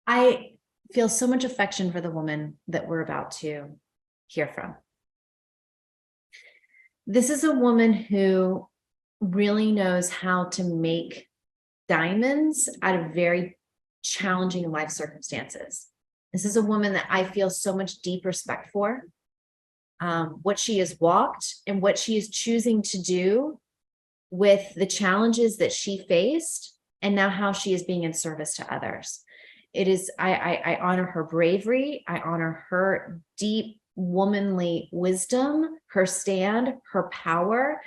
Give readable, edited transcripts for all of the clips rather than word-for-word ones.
I feel so much affection for the woman that we're about to hear from. This is a woman who really knows how to make diamonds out of very challenging life circumstances. This is a woman that I feel so much deep respect for. What she has walked and what she is choosing to do with the challenges that she faced, and now how she is being in service to others. It is, I honor her bravery. I honor her deep womanly wisdom, her stand, her power,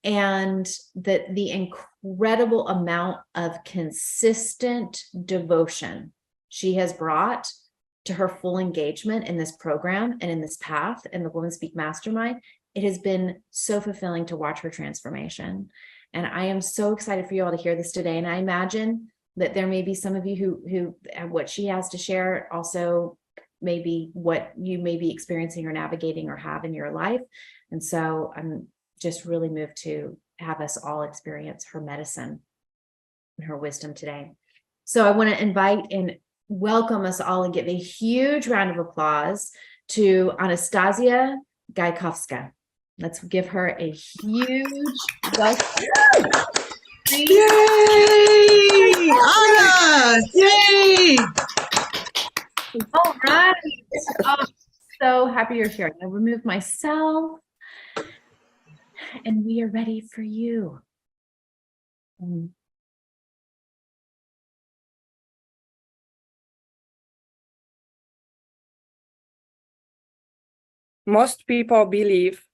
and the incredible amount of consistent devotion she has brought to her full engagement in this program and in this path in the Women Speak Mastermind. It has been so fulfilling to watch her transformation. And I am so excited for you all to hear this today. And I imagine that there may be some of you who what she has to share also maybe what you may be experiencing or navigating or have in your life. And so I'm just really moved to have us all experience her medicine and her wisdom today. So I want to invite and welcome us all and give a huge round of applause to Anastazja Gajkowska. Let's give her a huge welcome. Yay! Anna! Yay! All right. Oh, so happy you're here. I remove myself and we are ready for you. Most people believe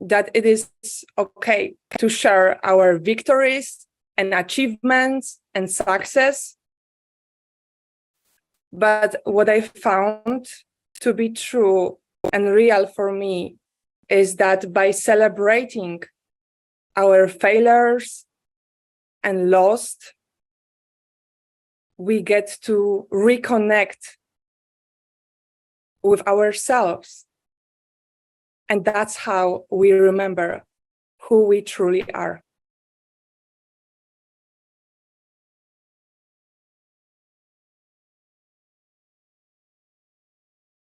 that it is okay to share our victories and achievements and success. But what I found to be true and real for me is that by celebrating our failures and loss, we get to reconnect with ourselves. And that's how we remember who we truly are.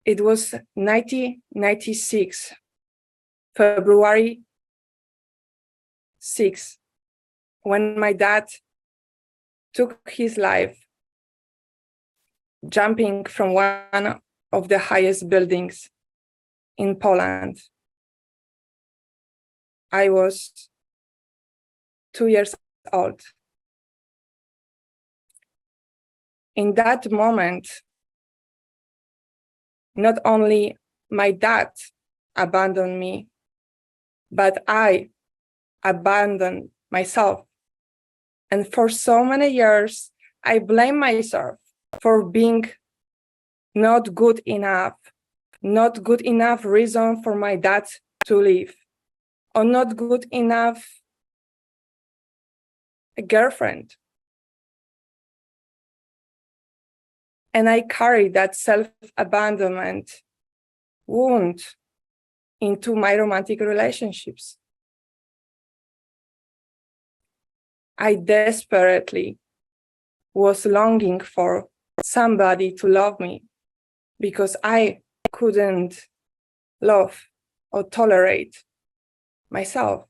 It was 1996, February 6, when my dad took his life, jumping from one of the highest buildings in Poland. I was 2 years old. In that moment, not only my dad abandoned me, but I abandoned myself. And for so many years, I blame myself for being not good enough reason for my dad to leave, or not good enough a girlfriend. And I carry that self-abandonment wound into my romantic relationships. I desperately was longing for somebody to love me because I couldn't love or tolerate myself.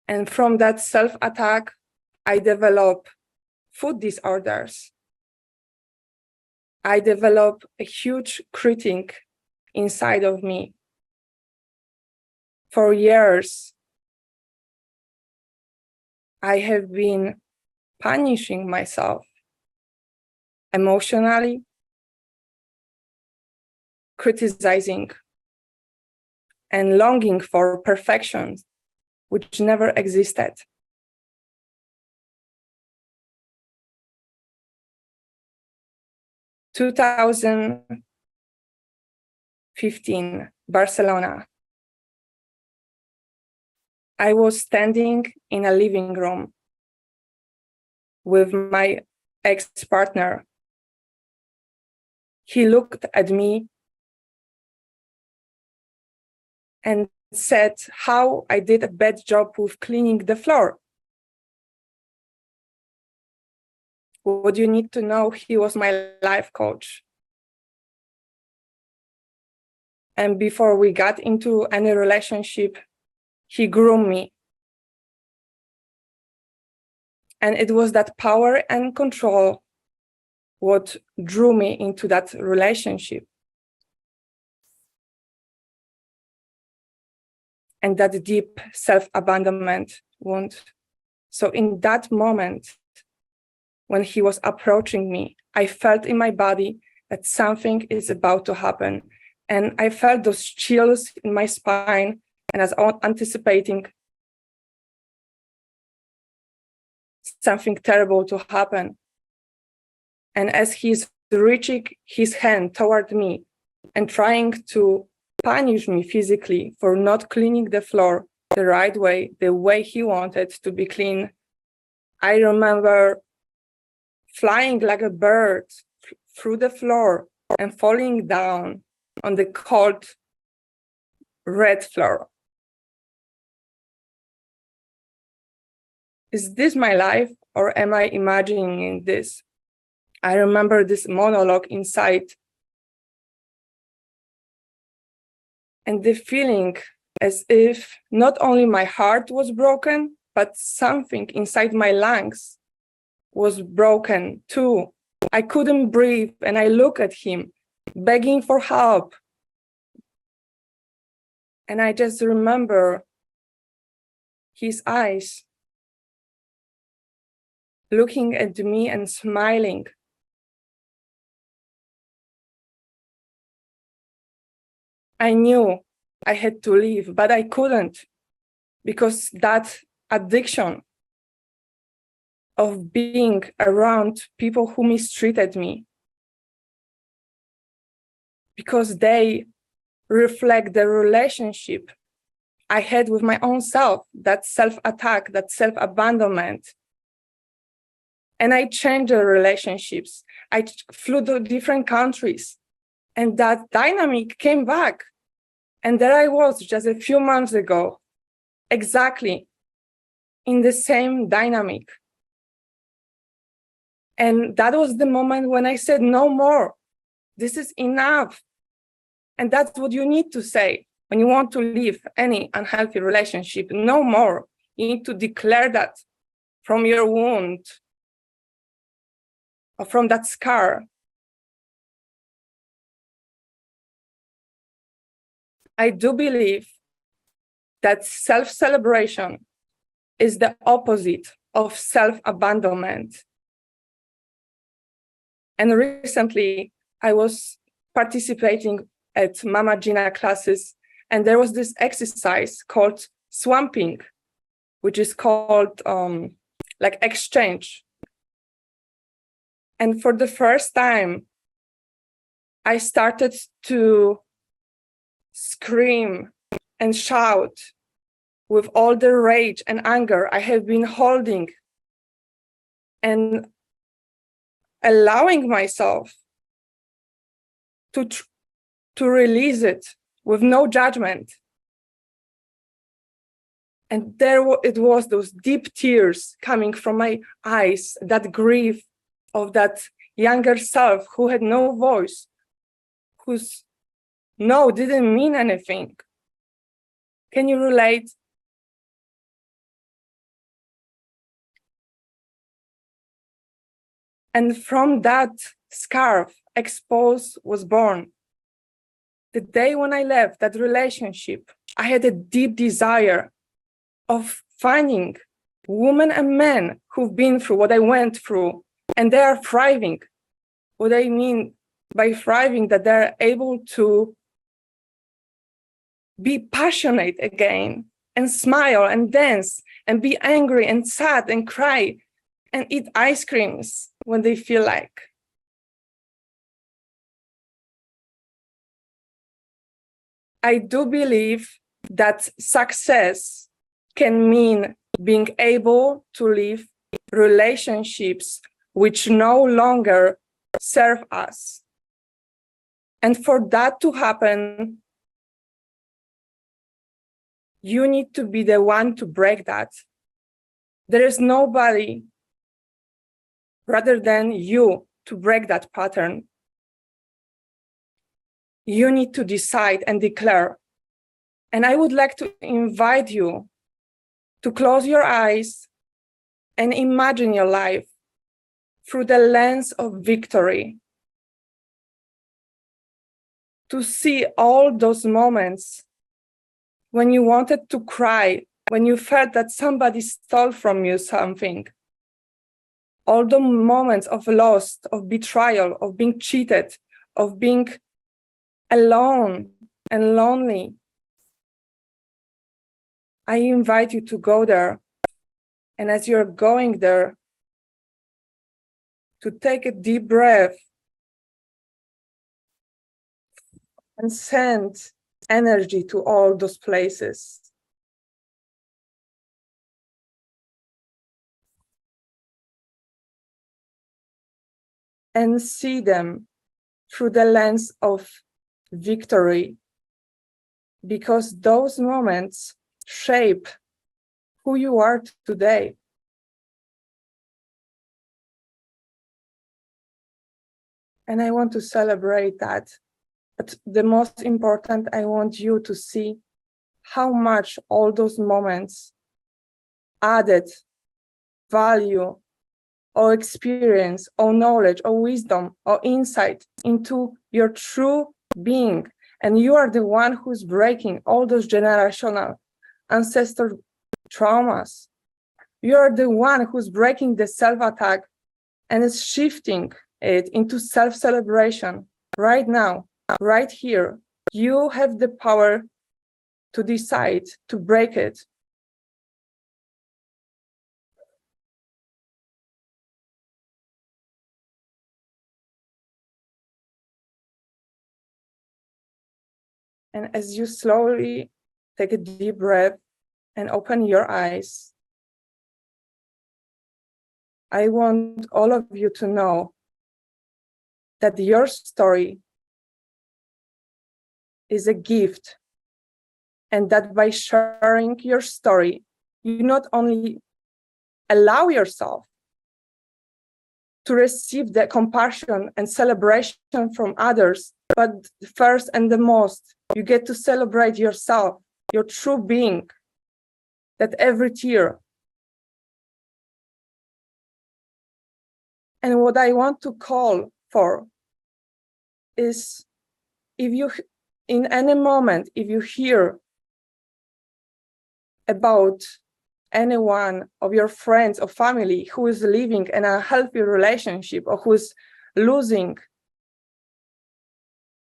And from that self-attack, I developed food disorders. I developed a huge critic inside of me. For years, I have been punishing myself emotionally, criticizing, and longing for perfection, which never existed. In 2015, Barcelona. I was standing in a living room with my ex-partner. He looked at me and said how I did a bad job with cleaning the floor. what you need to know, he was my life coach. And before we got into any relationship, he groomed me. And it was that power and control what drew me into that relationship. And that deep self-abandonment wound. So in that moment, when he was approaching me, I felt in my body that something is about to happen. And I felt those chills in my spine, and I was anticipating something terrible to happen. And as he's reaching his hand toward me and trying to punish me physically for not cleaning the floor the right way, the way he wanted to be clean, I remember flying like a bird through the floor and falling down on the cold red floor. Is this my life, or am I imagining this? I remember this monologue inside, and the feeling as if not only my heart was broken, but something inside my lungs was broken too. I couldn't breathe, and I looked at him, begging for help. And I just remember his eyes looking at me and smiling. I knew I had to leave, but I couldn't, because that addiction of being around people who mistreated me, because they reflect the relationship I had with my own self, that self-attack, that self-abandonment. And I changed the relationships. I flew to different countries, and that dynamic came back. And there I was just a few months ago, exactly in the same dynamic. And that was the moment when I said, no more, this is enough. And that's what you need to say when you want to leave any unhealthy relationship, no more. You need to declare that from your wound or from that scar. I do believe that self-celebration is the opposite of self-abandonment. And recently, I was participating at Mama Gina classes, and there was this exercise called swamping, which is called like exchange. And for the first time, I started to scream and shout with all the rage and anger I have been holding, and allowing myself to release it with no judgment. And there it was, those deep tears coming from my eyes, that grief of that younger self who had no voice, whose no didn't mean anything. Can you relate? And from that scarf, Expose was born. The day when I left that relationship, I had a deep desire of finding women and men who've been through what I went through, and they are thriving. What I mean by thriving, that they're able to be passionate again, and smile and dance, and be angry and sad and cry, and eat ice creams when they feel like. I do believe that success can mean being able to live relationships which no longer serve us. And for that to happen, you need to be the one to break that. There is nobody rather than you to break that pattern. You need to decide and declare. And I would like to invite you to close your eyes and imagine your life through the lens of victory. To see all those moments when you wanted to cry, when you felt that somebody stole from you something. All the moments of loss, of betrayal, of being cheated, of being alone and lonely. I invite you to go there. And as you're going there, to take a deep breath and send energy to all those places. And see them through the lens of victory, because those moments shape who you are today. And I want to celebrate that. But the most important, I want you to see how much all those moments added value or experience or knowledge or wisdom or insight into your true being. And you are the one who's breaking all those generational ancestor traumas. You're the one who's breaking the self-attack and is shifting it into self-celebration right now, right here. You have the power to decide to break it. And as you slowly take a deep breath and open your eyes, I want all of you to know that your story is a gift, and that by sharing your story, you not only allow yourself to receive the compassion and celebration from others, but first and the most, you get to celebrate yourself, your true being, that every tear. And what I want to call for is, if you, in any moment, if you hear about anyone of your friends or family who is living in a healthy relationship or who is losing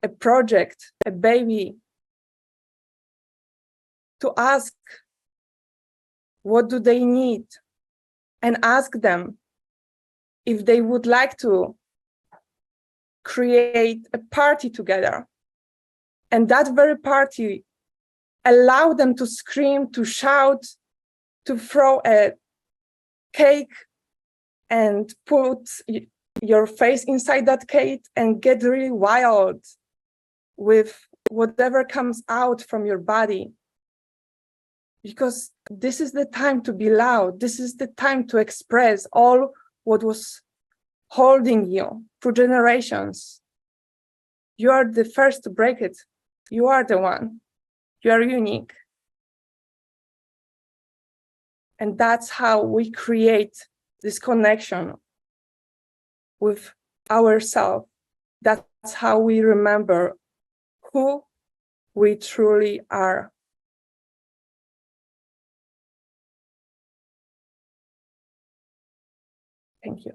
a project, a baby, to ask what do they need, and ask them if they would like to create a party together. And that very party, allow them to scream, to shout, to throw a cake and put your face inside that cake and get really wild with whatever comes out from your body. Because this is the time to be loud. This is the time to express all what was holding you for generations. You are the first to break it. You are the one. You are unique. And that's how we create this connection with ourselves. That's how we remember who we truly are. Thank you.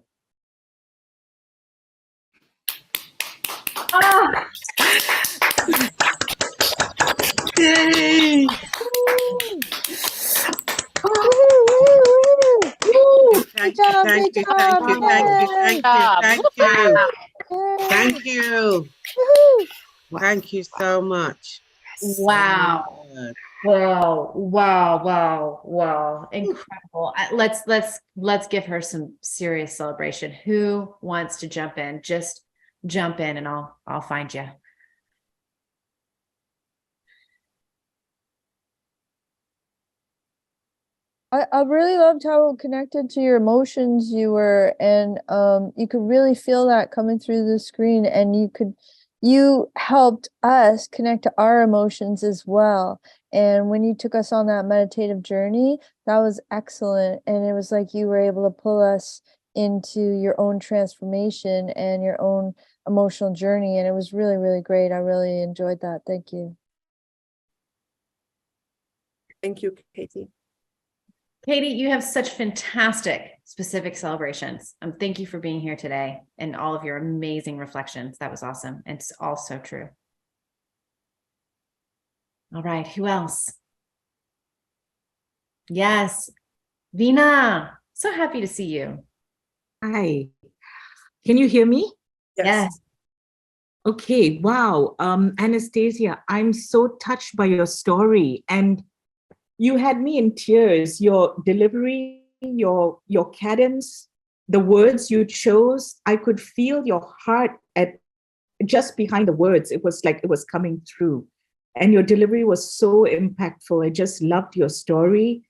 Ah, Yay! Good job, Thank good you, job. thank you, thank you, thank you, thank you, thank you. Thank you so much. wow. Good. Whoa, wow, wow, wow. Incredible. Let's give her some serious celebration. Who wants to jump in? Just jump in and I'll find you. I really loved how connected to your emotions you were, and you could really feel that coming through the screen, and you helped us connect to our emotions as well. And when you took us on that meditative journey, that was excellent. And it was like you were able to pull us into your own transformation and your own emotional journey. And it was really, really great. I really enjoyed that. Thank you. Thank you, Katie. Katie, you have such fantastic specific celebrations. Thank you for being here today and all of your amazing reflections. That was awesome. And it's all so true. All right, who else? Yes, Vina, so happy to see you. Hi, can you hear me? Yes. Okay, wow. Anastasia, I'm so touched by your story, and you had me in tears. Your delivery, your cadence, the words you chose, I could feel your heart at just behind the words. It was like it was coming through. And your delivery was so impactful. I just loved your story.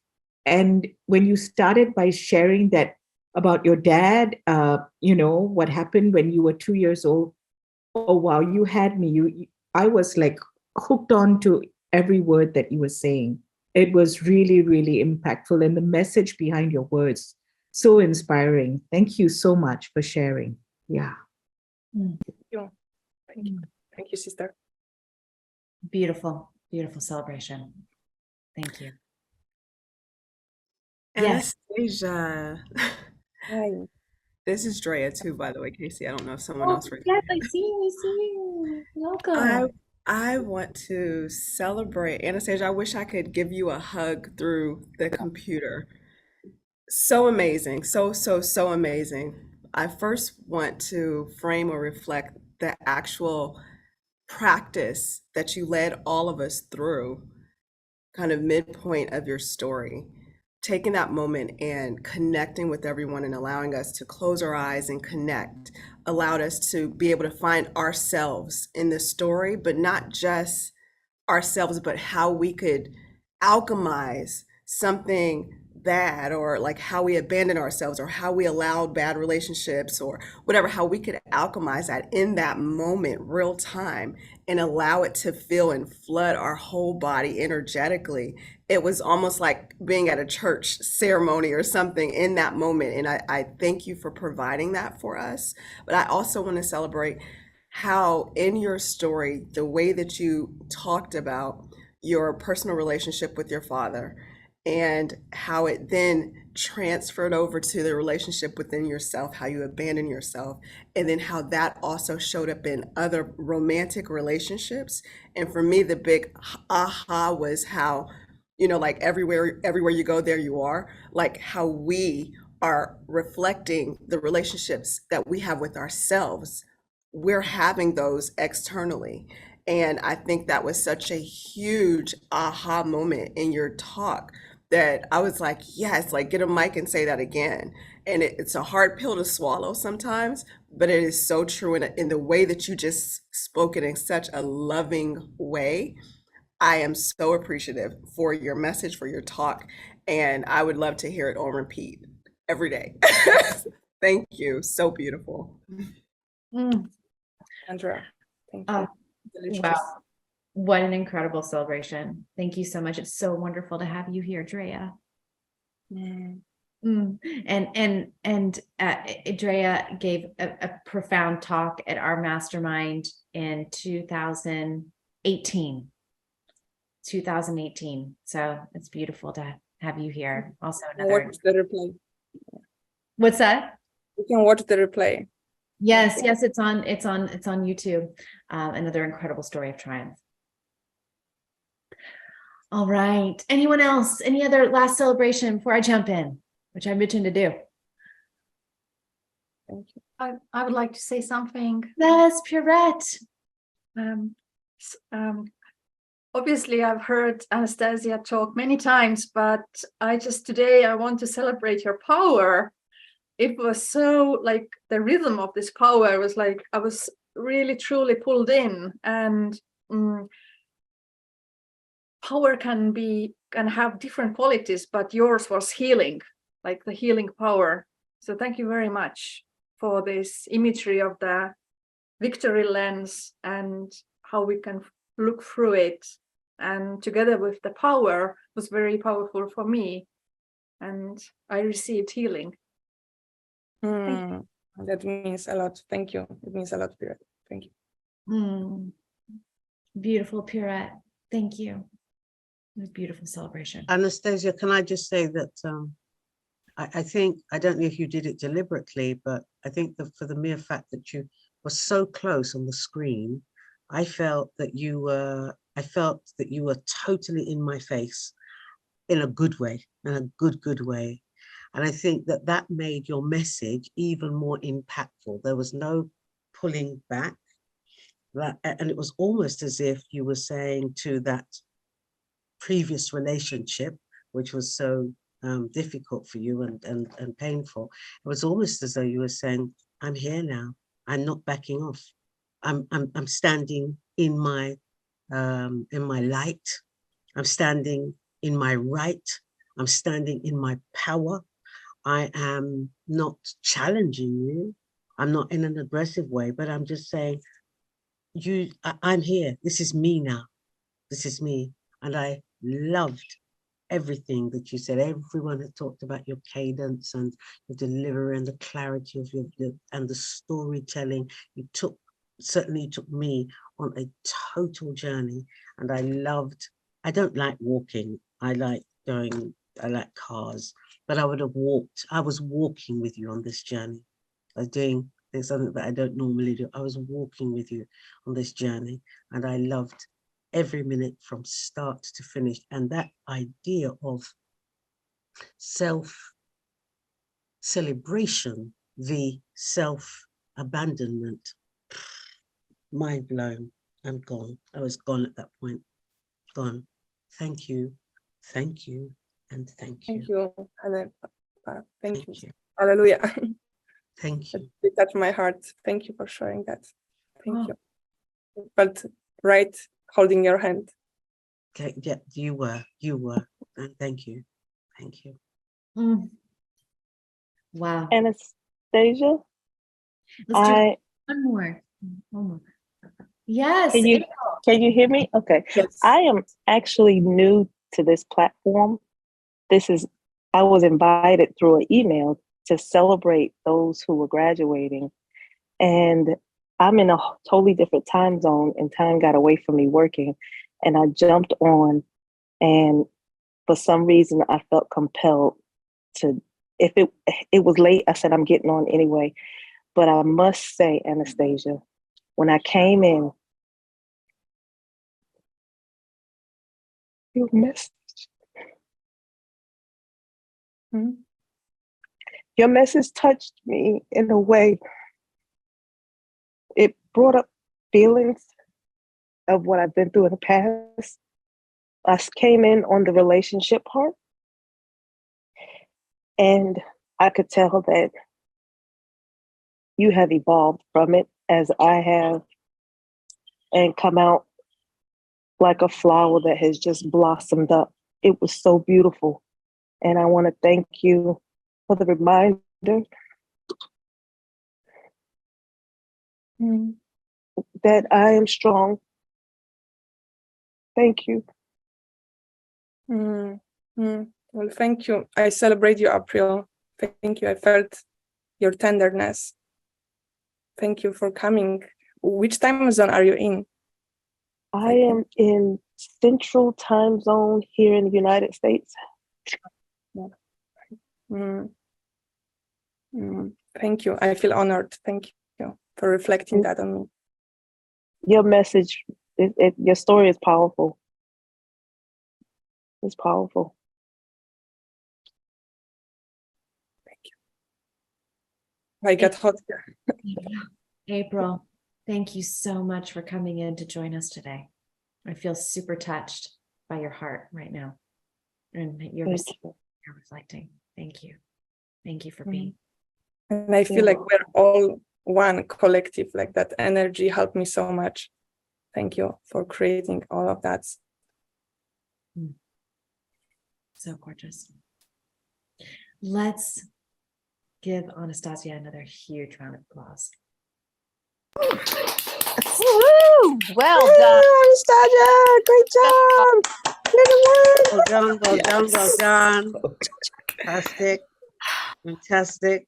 And when you started by sharing that about your dad, what happened when you were 2 years old. Oh, wow, you had me. I was like hooked on to every word that you were saying. It was really, really impactful. And the message behind your words, so inspiring. Thank you so much for sharing. Yeah. Thank you. Thank you, sister. Beautiful, beautiful celebration. Thank you. Yes. Anastasia. Hi. This is Drea too, by the way, Casey. I don't know if someone else Yes, I see you. Welcome. I want to celebrate. Anastasia, I wish I could give you a hug through the computer. So amazing. So amazing. I first want to frame or reflect the actual practice that you led all of us through, kind of midpoint of your story. Taking that moment and connecting with everyone and allowing us to close our eyes and connect allowed us to be able to find ourselves in the story, but not just ourselves, but how we could alchemize something bad, or like how we abandoned ourselves, or how we allowed bad relationships, or whatever, how we could alchemize that in that moment, real time, and allow it to feel and flood our whole body energetically. It was almost like being at a church ceremony or something in that moment. And I thank you for providing that for us. But I also want to celebrate how in your story, the way that you talked about your personal relationship with your father, and how it then transferred over to the relationship within yourself, how you abandon yourself, and then how that also showed up in other romantic relationships. And for me, the big aha was how, like everywhere you go, there you are, like how we are reflecting the relationships that we have with ourselves. We're having those externally. And I think that was such a huge aha moment in your talk, that I was like, yes, like get a mic and say that again. And it's a hard pill to swallow sometimes, but it is so true in the way that you just spoke it in such a loving way. I am so appreciative for your message, for your talk, and I would love to hear it on repeat every day. Thank you. So beautiful. Andrea, thank you. Oh, Delicious. wow. What an incredible celebration. Thank you so much. It's so wonderful to have you here, Drea. And Drea gave a profound talk at our mastermind in 2018. So it's beautiful to have you here. Also Watch the replay. What's that? You can watch the replay. Yes, it's on YouTube. Another incredible story of triumph. All right. Anyone else? Any other last celebration before I jump in, which I'm itching to do? Thank you. I would like to say something. Yes, Pierrette. Obviously, I've heard Anastasia talk many times, but today I want to celebrate your power. It was so like the rhythm of this power was like I was really truly pulled in, and power can have different qualities, but yours was healing, like the healing power. So thank you very much for this imagery of the victory lens and how we can look through it. And together with the power was very powerful for me. And I received healing. That means a lot. Thank you. It means a lot, Pirette. Thank you. Beautiful, Pirette. Thank you. It was a beautiful celebration. Anastasia, can I just say that I think, I don't know if you did it deliberately, but I think that for the mere fact that you were so close on the screen, I felt that you were totally in my face in a good way, in a good way. And I think that that made your message even more impactful. There was no pulling back. And it was almost as if you were saying to that previous relationship, which was so difficult for you and painful, it was almost as though you were saying, I'm here now. I'm not backing off. I'm standing in my light. I'm standing in my right. I'm standing in my power. I am not challenging you. I'm not in an aggressive way, but I'm just saying, I'm here. This is me now. This is me. And I loved everything that you said. Everyone had talked about your cadence and the delivery and the clarity of and the storytelling. Certainly took me on a total journey. And I don't like walking. I like cars, but I was walking with you on this journey. I was doing something that I don't normally do. I was walking with you on this journey, and I loved every minute from start to finish. And that idea of self-celebration, the self-abandonment, mind blown. I'm gone. I was gone at that point. Gone. Thank you. Thank you. And thank you. Thank you. Thank you. You. Hallelujah. Thank you. It touched my heart. Thank you for sharing that. Thank you. But right, holding your hand. Okay, yeah, you were. And thank you. Thank you. Wow. Anastasia, Let's do one more. Yes. can you hear me? Okay. Yes. I am actually new to this platform. I was invited through an email to celebrate those who were graduating. And I'm in a totally different time zone, and time got away from me working. And I jumped on, and for some reason I felt compelled to, if it was late, I said, I'm getting on anyway. But I must say, Anastasia, when I came in, your message touched me in a way. It brought up feelings of what I've been through in the past. I came in on the relationship part, and I could tell that you have evolved from it as I have, and come out like a flower that has just blossomed up. It was so beautiful. And I want to thank you for the reminder that I am strong. Thank you. Well, thank you. I celebrate you, April. Thank you. I felt your tenderness. Thank you for coming. Which time zone are you in? I am in Central Time Zone here in the United States. Thank you. I feel honored. Thank you for reflecting that on me. Your message, your story is powerful. It's powerful. Thank you. I got hot here. April, thank you so much for coming in to join us today. I feel super touched by your heart right now, and you're reflecting. Thank you. Thank you for being. And I feel like we're all one collective, like that energy helped me so much. Thank you for creating all of that. So gorgeous. Let's give Anastazja another huge round of applause. Woo! Well done. Anastazja, great job. Well done, well done, well done. Fantastic, fantastic.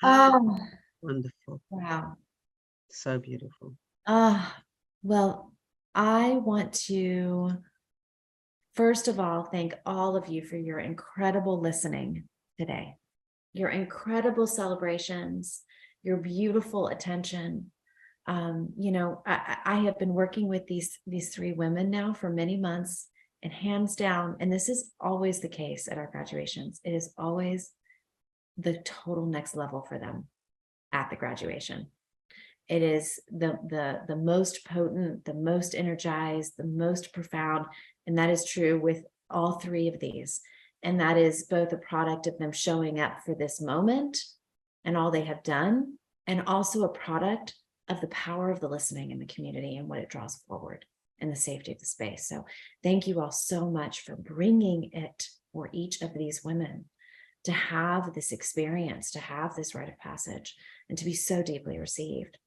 Oh, Wonderful, wow. so beautiful. Well, I want to, first of all, thank all of you for your incredible listening today, your incredible celebrations, your beautiful attention. I have been working with these three women now for many months, and hands down, and this is always the case at our graduations, it is always the total next level for them at the graduation. It is the most potent, the most energized, the most profound, and that is true with all three of these. And that is both a product of them showing up for this moment and all they have done, and also a product of the power of the listening in the community and what it draws forward and the safety of the space. So thank you all so much for bringing it for each of these women to have this experience, to have this rite of passage, and to be so deeply received.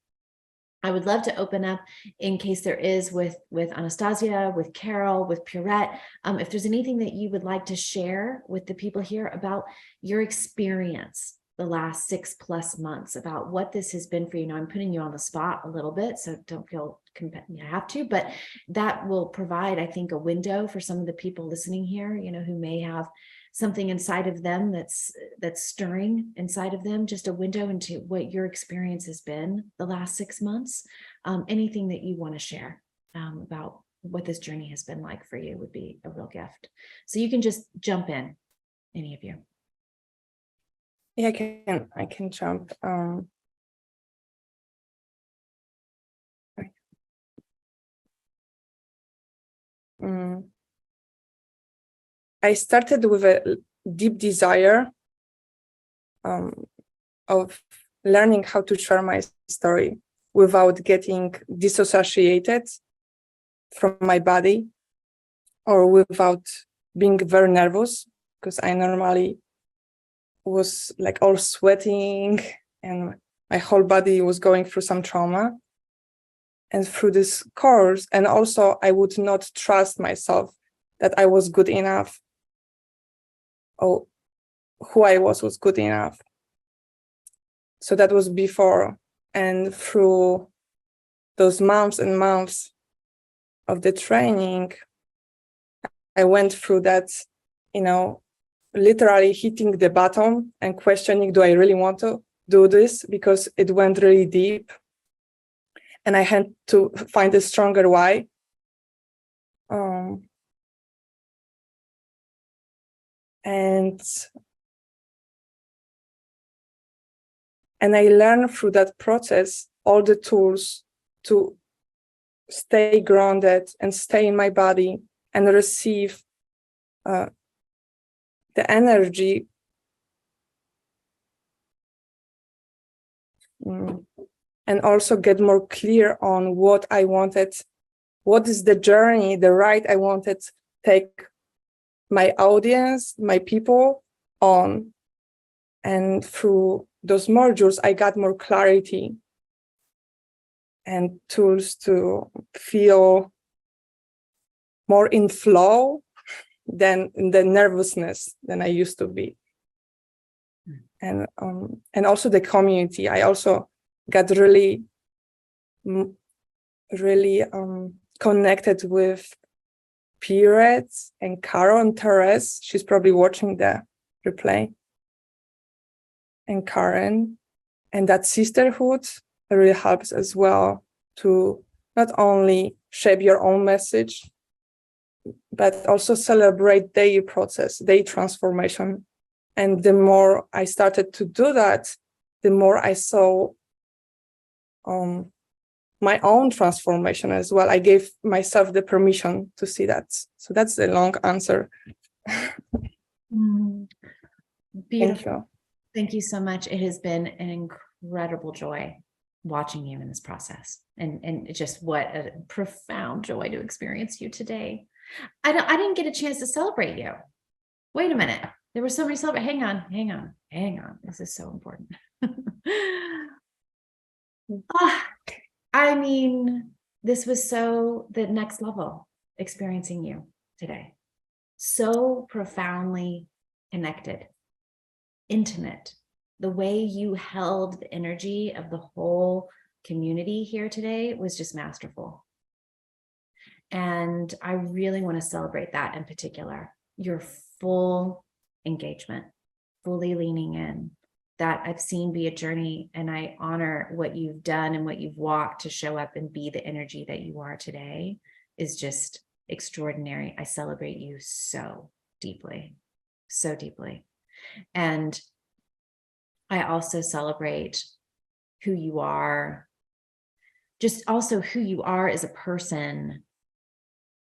I would love to open up in case there is with Anastazja, with Carol, with Pierrette, if there's anything that you would like to share with the people here about your experience the last 6+ months, about what this has been for you. Now I'm putting you on the spot a little bit, so don't feel you have to, but that will provide, I think, a window for some of the people listening here, who may have something inside of them that's stirring inside of them, just a window into what your experience has been the last 6 months. Anything that you want to share about what this journey has been like for you would be a real gift. So you can just jump in, any of you. Yeah, I can jump. I started with a deep desire of learning how to share my story without getting disassociated from my body, or without being very nervous, because I normally was like all sweating and my whole body was going through some trauma. And through this course, and also I would not trust myself that I was good enough, or who I was good enough. So that was before. And through those months and months of the training, I went through that, literally hitting the bottom and questioning, do I really want to do this? Because it went really deep. And I had to find a stronger why. And I learned through that process all the tools to stay grounded and stay in my body and receive the energy and also get more clear on what I wanted, what is the journey, the ride I wanted to take my audience, my people on. And through those modules, I got more clarity and tools to feel more in flow than in the nervousness than I used to be. And also the community. I also got really connected with Pierrette and Carol and Therese. She's probably watching the replay. And Karen. And that sisterhood really helps as well to not only shape your own message, but also celebrate their process, their transformation. And the more I started to do that, the more I saw my own transformation as well. I gave myself the permission to see that. So that's the long answer. Beautiful. Thank you so much. It has been an incredible joy watching you in this process, and just what a profound joy to experience you today. I didn't get a chance to celebrate you. Wait a minute. There were so many celebrate. Hang on. This is so important. I mean, this was so the next level experiencing you today. So profoundly connected, intimate. The way you held the energy of the whole community here today was just masterful. And I really want to celebrate that in particular, your full engagement, fully leaning in. That I've seen be a journey, and I honor what you've done and what you've walked to show up and be the energy that you are today is just extraordinary. I celebrate you so deeply. And I also celebrate who you are, just also who you are as a person,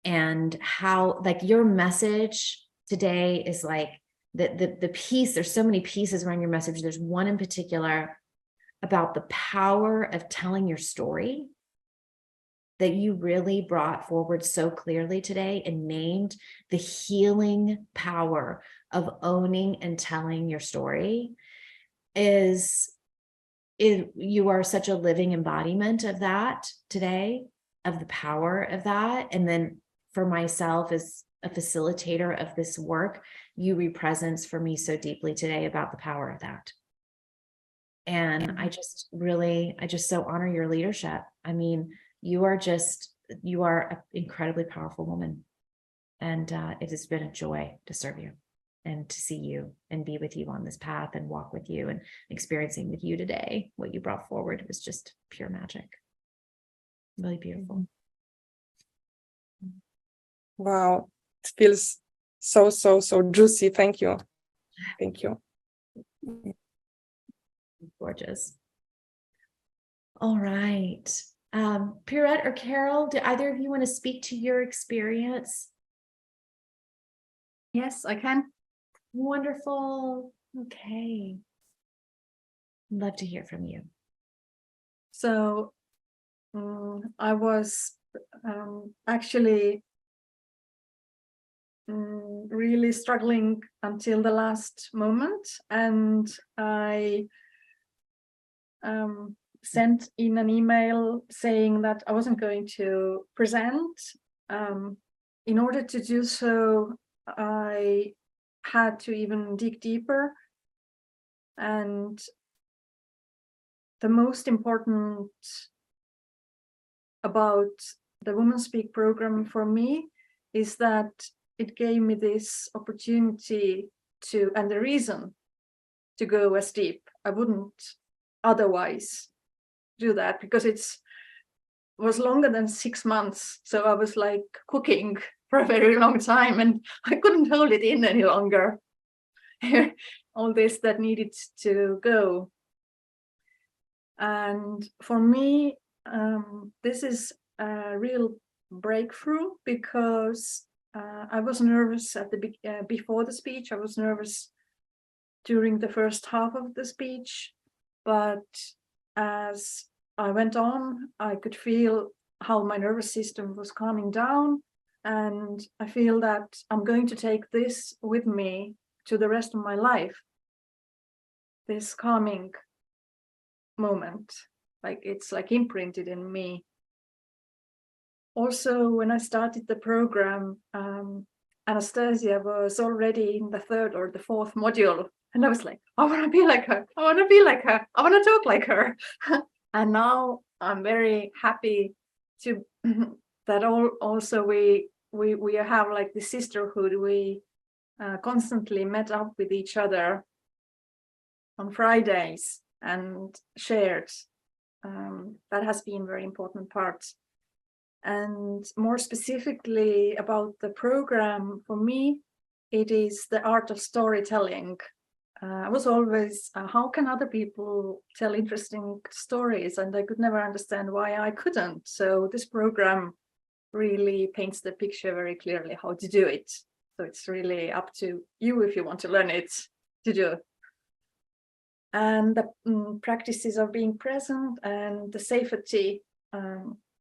and how like your message today is like the piece. There's so many pieces around your message. There's one in particular about the power of telling your story that you really brought forward so clearly today and named the healing power of owning and telling your story. You are such a living embodiment of that today, of the power of that. And then for myself as a facilitator of this work, you represents for me so deeply today about the power of that. And I just so honor your leadership. I mean, you are an incredibly powerful woman. And it has been a joy to serve you and to see you and be with you on this path and walk with you and experiencing with you today. What you brought forward was just pure magic. Really beautiful. Wow, it feels so juicy. Thank you. Gorgeous. All right. Pierrette or Carol, do either of you want to speak to your experience? Yes, I can. Wonderful. Okay. Love to hear from you. So I was actually really struggling until the last moment, and I sent in an email saying that I wasn't going to present. In order to do so, I had to even dig deeper, and the most important about the Women Speak program for me is that it gave me this opportunity to, and the reason to go as deep. I wouldn't otherwise do that because it was longer than 6 months. So I was like cooking for a very long time and I couldn't hold it in any longer. All this that needed to go. And for me, this is a real breakthrough because I was nervous at the before the speech. I was nervous during the first half of the speech, but as I went on, I could feel how my nervous system was calming down, and I feel that I'm going to take this with me to the rest of my life. This calming moment, like it's like imprinted in me. Also, when I started the program, Anastazja was already in the 3rd or the 4th module, and I was like, I want to be like her. I want to be like her. I want to talk like her. And now I'm very happy to that also we have like the sisterhood. We constantly met up with each other on Fridays and shared. That has been a very important part. And more specifically about the program, for me, it is the art of storytelling. I was always, how can other people tell interesting stories? And I could never understand why I couldn't. So this program really paints the picture very clearly how to do it. So it's really up to you if you want to learn it to do. And the practices of being present and the safety,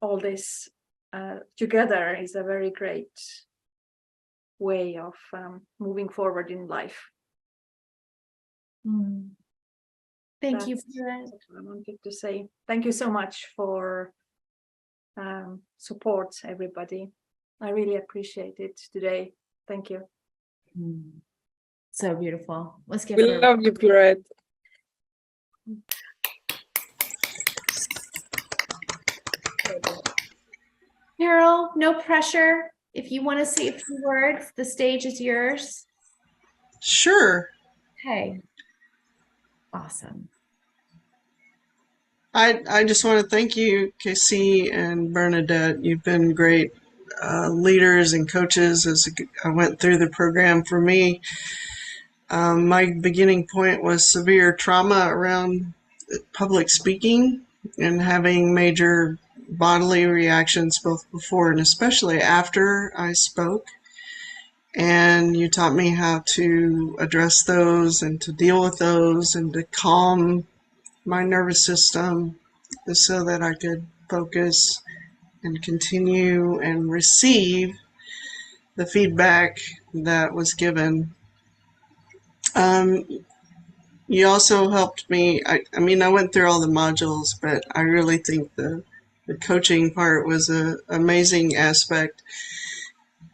all this together is a very great way of moving forward in life. Mm. Thank you That's for that. what I wanted to say. Thank you so much for support, everybody. I really appreciate it today. Thank you. Mm. So beautiful. Let's give We her. love you, Pirette. Carol, no pressure. If you want to say a few words, the stage is yours. Sure. Okay. Awesome. I just want to thank you, KC and Bernadette. You've been great leaders and coaches as I went through the program. For me, my beginning point was severe trauma around public speaking and having major bodily reactions both before and especially after I spoke. And you taught me how to address those and to deal with those and to calm my nervous system so that I could focus and continue and receive the feedback that was given. You also helped me. I mean, I went through all the modules, but I really think the coaching part was an amazing aspect.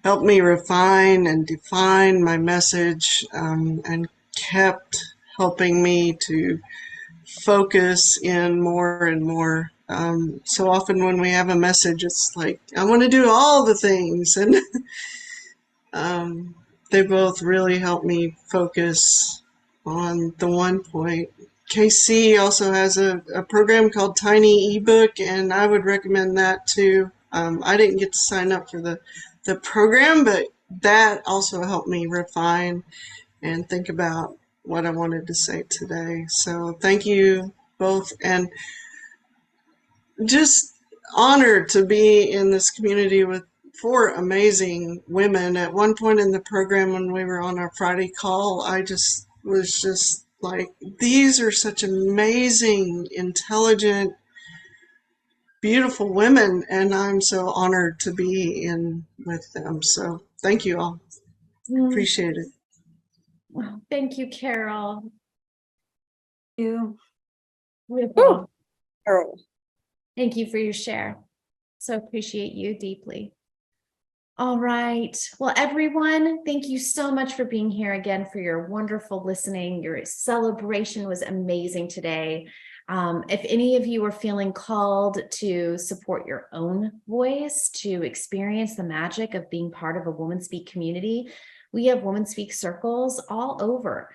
Helped me refine and define my message, and kept helping me to focus in more and more. So often when we have a message, it's like, I want to do all the things. And they both really helped me focus on the one point. KC also has a program called Tiny Ebook, and I would recommend that too. I didn't get to sign up for the program, but that also helped me refine and think about what I wanted to say today. So thank you both, and just honored to be in this community with 4 amazing women. At one point in the program when we were on our Friday call, I just was just like, these are such amazing, intelligent, beautiful women, and I'm so honored to be in with them. So thank you all. Appreciate it. Well, thank you, Carol. You. Beautiful. Carol. Thank you for your share. So appreciate you deeply. All right. Well, everyone, thank you so much for being here again, for your wonderful listening. Your celebration was amazing today. If any of you are feeling called to support your own voice, to experience the magic of being part of a Woman Speak community, we have Woman Speak circles all over.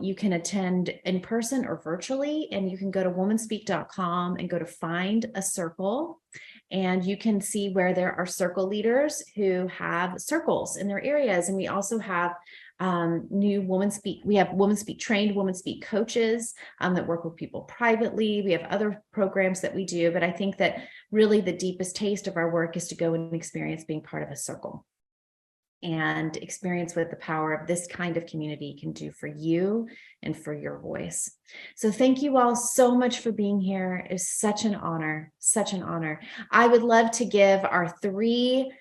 You can attend in person or virtually, and you can go to womanspeak.com and go to find a circle. And you can see where there are circle leaders who have circles in their areas. And we also have new Woman Speak. We have Woman Speak trained Woman Speak coaches that work with people privately. We have other programs that we do, but I think that really the deepest taste of our work is to go and experience being part of a circle and experience what the power of this kind of community can do for you and for your voice. So thank you all so much for being here. It's such an honor, such an honor. I would love to give our three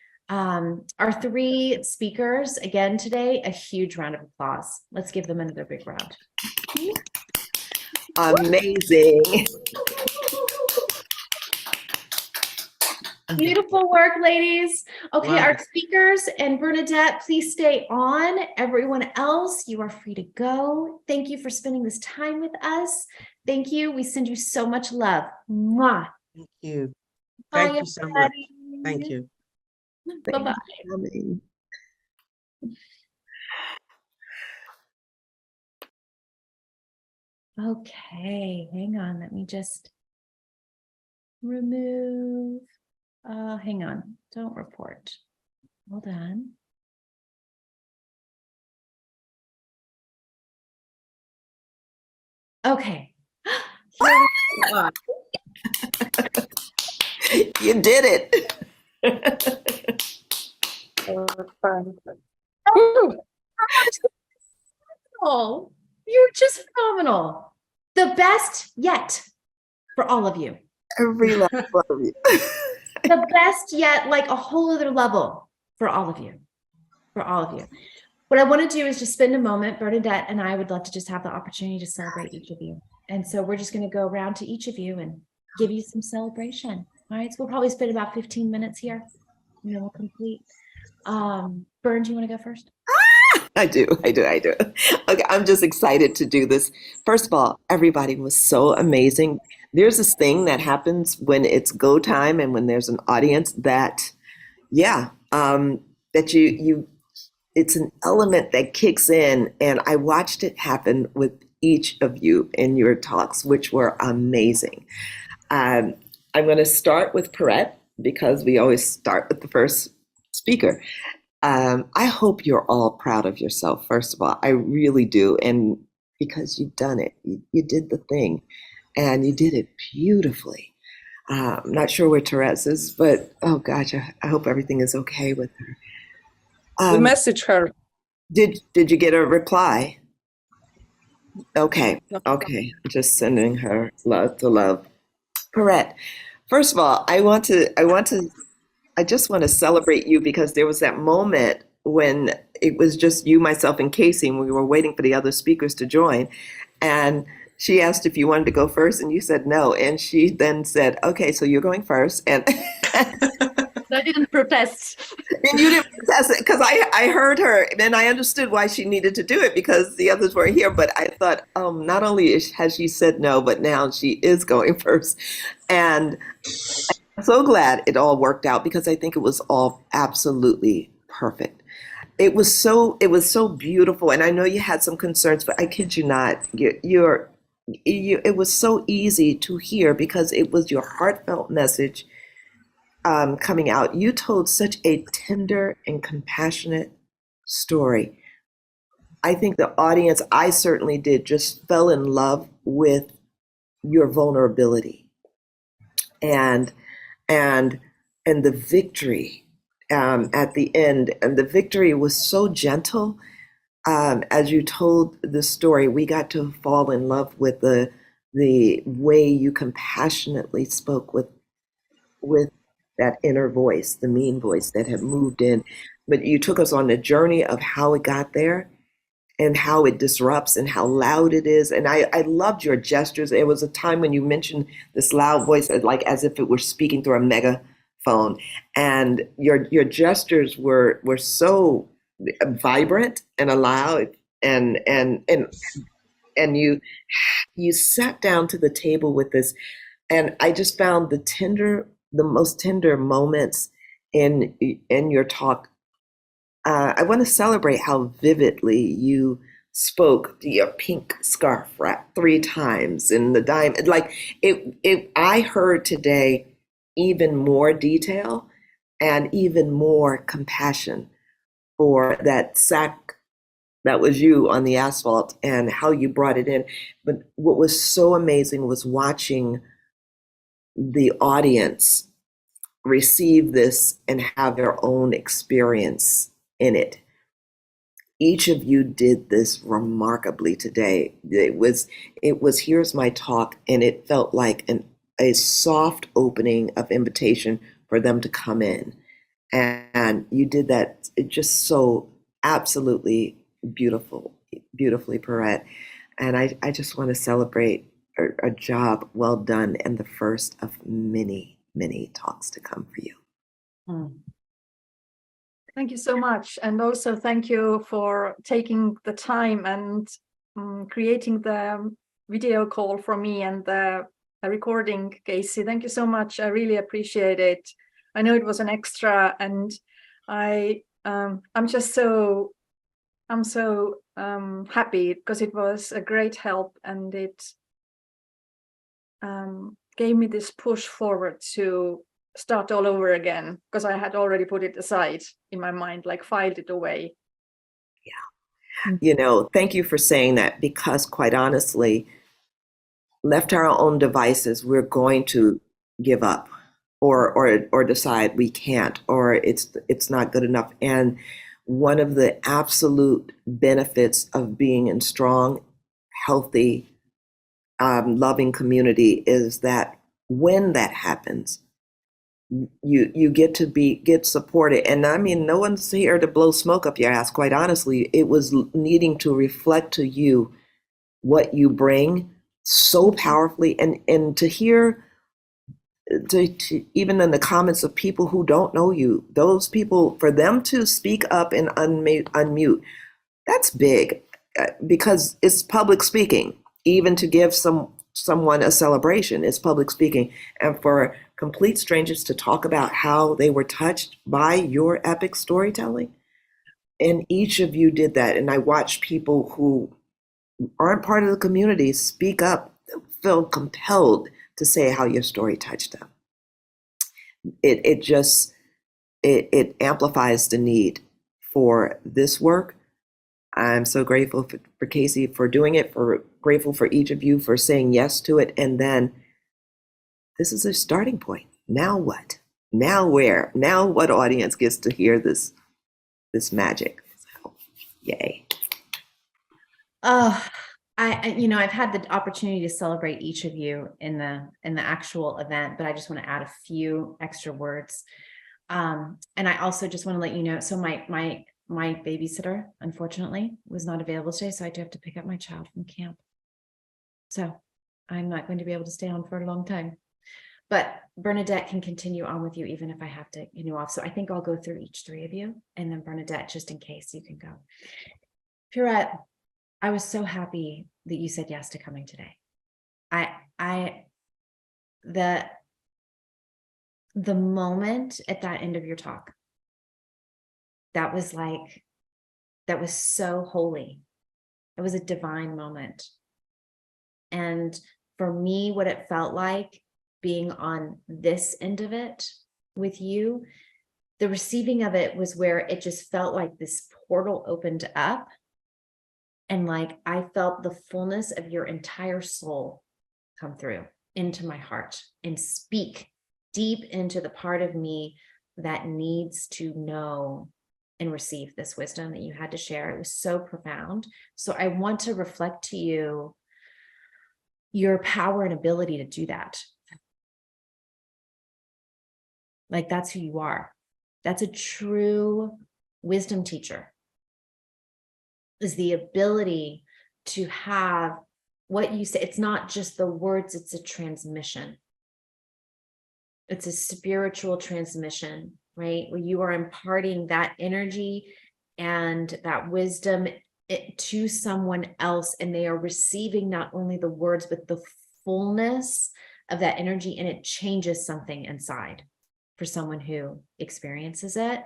speakers again today a huge round of applause. Let's give them another big round. Amazing. Beautiful work, ladies. Okay, Wow. our speakers and Bernadette, please stay on. Everyone else, you are free to go. Thank you for spending this time with us. Thank you. We send you so much love. Mwah. Thank you. Bye, Thank you so much. everybody. Thank you. Bye-bye. Amazing. Okay, hang on. Let me just remove. Hang on. Don't report. Hold on. Okay. Here we are. You did it. Oh, you're just phenomenal. The best yet for all of you. Every last one of you. The best yet, like a whole other level for all of you. for all of you. What I want to do is just spend a moment, Bernadette and I would love to just have the opportunity to celebrate each of you. And so we're just going to go around to each of you and give you some celebration. All right, so we'll probably spend about 15 minutes here and then we'll complete. Bern, do you want to go first? I do. Okay, I'm just excited to do this. First of all, everybody was so amazing. There's this thing that happens when it's go time and when there's an audience that, that you it's an element that kicks in, and I watched it happen with each of you in your talks, which were amazing. I'm going to start with Perrette because we always start with the first speaker. I hope you're all proud of yourself, first of all. I really do. And because you've done it, you did the thing and you did it beautifully. I'm not sure where Therese is, but oh gosh, I hope everything is okay with her. We messaged her. Did you get a reply? Okay, No. okay. Just sending her love to love. Perrette, first of all, I just want to celebrate you because there was that moment when it was just you, myself, and Casey, and we were waiting for the other speakers to join. And she asked if you wanted to go first, and you said no. And she then said, okay, so you're going first. And I didn't protest. and you didn't protest it because I heard her and I understood why she needed to do it because the others weren't here. But I thought, not only has she said no, but now she is going first. And I'm so glad it all worked out because I think it was all absolutely perfect. It was so beautiful. And I know you had some concerns, but I kid you not, it was so easy to hear because it was your heartfelt message coming out. You told such a tender and compassionate story. I think the audience, I certainly did, just fell in love with your vulnerability and the victory at the end. And the victory was so gentle. As you told the story, we got to fall in love with the way you compassionately spoke with that inner voice, the mean voice that had moved in. But you took us on the journey of how it got there and how it disrupts and how loud it is. And I loved your gestures. There was a time when you mentioned this loud voice, like as if it were speaking through a megaphone. And your gestures were so vibrant and loud, and you sat down to the table with this. And I just found the most tender moments in your talk. I want to celebrate how vividly you spoke to your pink scarf wrapped 3 times in the diamond. Like I heard today even more detail and even more compassion for that sack that was you on the asphalt and how you brought it in. But what was so amazing was watching the audience receive this and have their own experience in it. Each of you did this remarkably today. It was here's my talk, and it felt like a soft opening of invitation for them to come in. And you did that just so absolutely beautifully, Perrette. And I just want to celebrate a job well done and the first of many, many talks to come for you. Thank you so much. And also thank you for taking the time and creating the video call for me and the recording, Casey. Thank you so much. I really appreciate it. I know it was an extra, and I'm so happy because it was a great help, and it gave me this push forward to start all over again, because I had already put it aside in my mind, like filed it away. Yeah. Thank you for saying that, because quite honestly, left to our own devices, we're going to give up or decide we can't, or it's not good enough. And one of the absolute benefits of being in strong, healthy, loving community is that when that happens, you get to get supported. And I mean, no one's here to blow smoke up your ass. Quite honestly, it was needing to reflect to you what you bring so powerfully, and to hear to even in the comments of people who don't know you, those people, for them to speak up and unmute, that's big, because it's public speaking. Even to give someone a celebration is public speaking, and for complete strangers to talk about how they were touched by your epic storytelling, and each of you did that. And I watched people who aren't part of the community speak up, feel compelled to say how your story touched them. It just it amplifies the need for this work. I'm so grateful for Casey for doing it, grateful for each of you for saying yes to it. And then this is a starting point. Now what? Now where? Now what audience gets to hear this magic? So, yay. I've had the opportunity to celebrate each of you in the actual event, but I just want to add a few extra words. And I also just want to let you know, so my babysitter, unfortunately, was not available today, so I do have to pick up my child from camp. So I'm not going to be able to stay on for a long time. But Bernadette can continue on with you even if I have to continue off. So I think I'll go through each three of you, and then Bernadette, just in case, you can go. Purette, I was so happy that you said yes to coming today. The moment at that end of your talk, that was so holy. It was a divine moment. And for me, what it felt like being on this end of it with you, the receiving of it was where it just felt like this portal opened up. And like I felt the fullness of your entire soul come through into my heart and speak deep into the part of me that needs to know and receive this wisdom that you had to share. It was so profound. So I want to reflect to you your power and ability to do that. Like that's who you are. That's a true wisdom teacher, is the ability to have what you say. It's not just the words, it's a transmission. It's a spiritual transmission, right? Where you are imparting that energy and that wisdom to someone else, and they are receiving not only the words, but the fullness of that energy, and it changes something inside for someone who experiences it.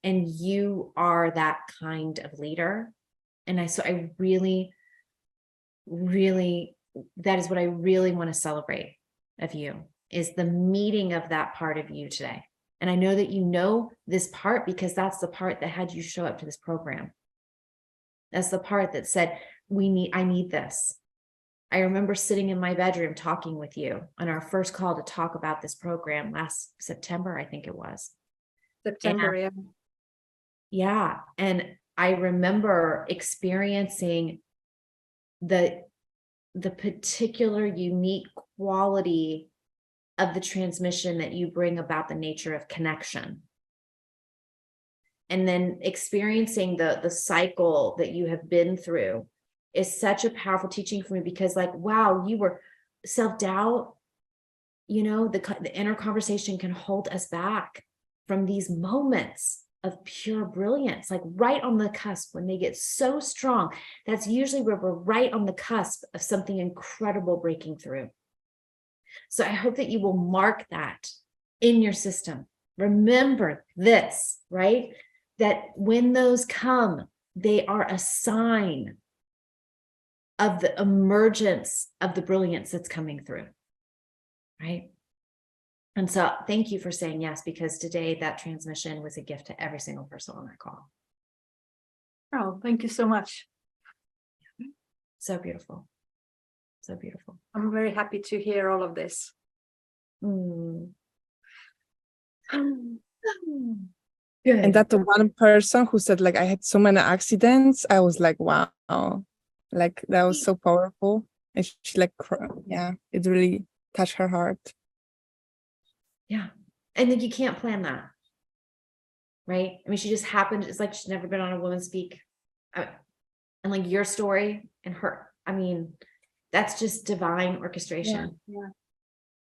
And you are that kind of leader. And so I really, really, that is what I really want to celebrate of you, is the meeting of that part of you today. And I know that you know this part because that's the part that had you show up to this program. That's the part that said, I need this. I remember sitting in my bedroom talking with you on our first call to talk about this program last September, I think it was. September, yeah. Yeah. And I remember experiencing the particular unique quality of the transmission that you bring about the nature of connection. And then experiencing the cycle that you have been through is such a powerful teaching for me, because like, wow, you were self-doubt, the inner conversation can hold us back from these moments of pure brilliance, like right on the cusp when they get so strong. That's usually where we're right on the cusp of something incredible breaking through. So I hope that you will mark that in your system. Remember this, right? That when those come, they are a sign of the emergence of the brilliance that's coming through, right? And so thank you for saying yes, because today that transmission was a gift to every single person on that call. Oh, thank you so much. So beautiful. So beautiful. I'm very happy to hear all of this. Mm. Good. And that the one person who said, like, I had so many accidents, I was like, wow, like that was so powerful. And she like, yeah, it really touched her heart. Yeah. And like, you can't plan that. Right? I mean, she just happened. It's like she's never been on a Woman Speak. And like your story and her, I mean, that's just divine orchestration. Yeah.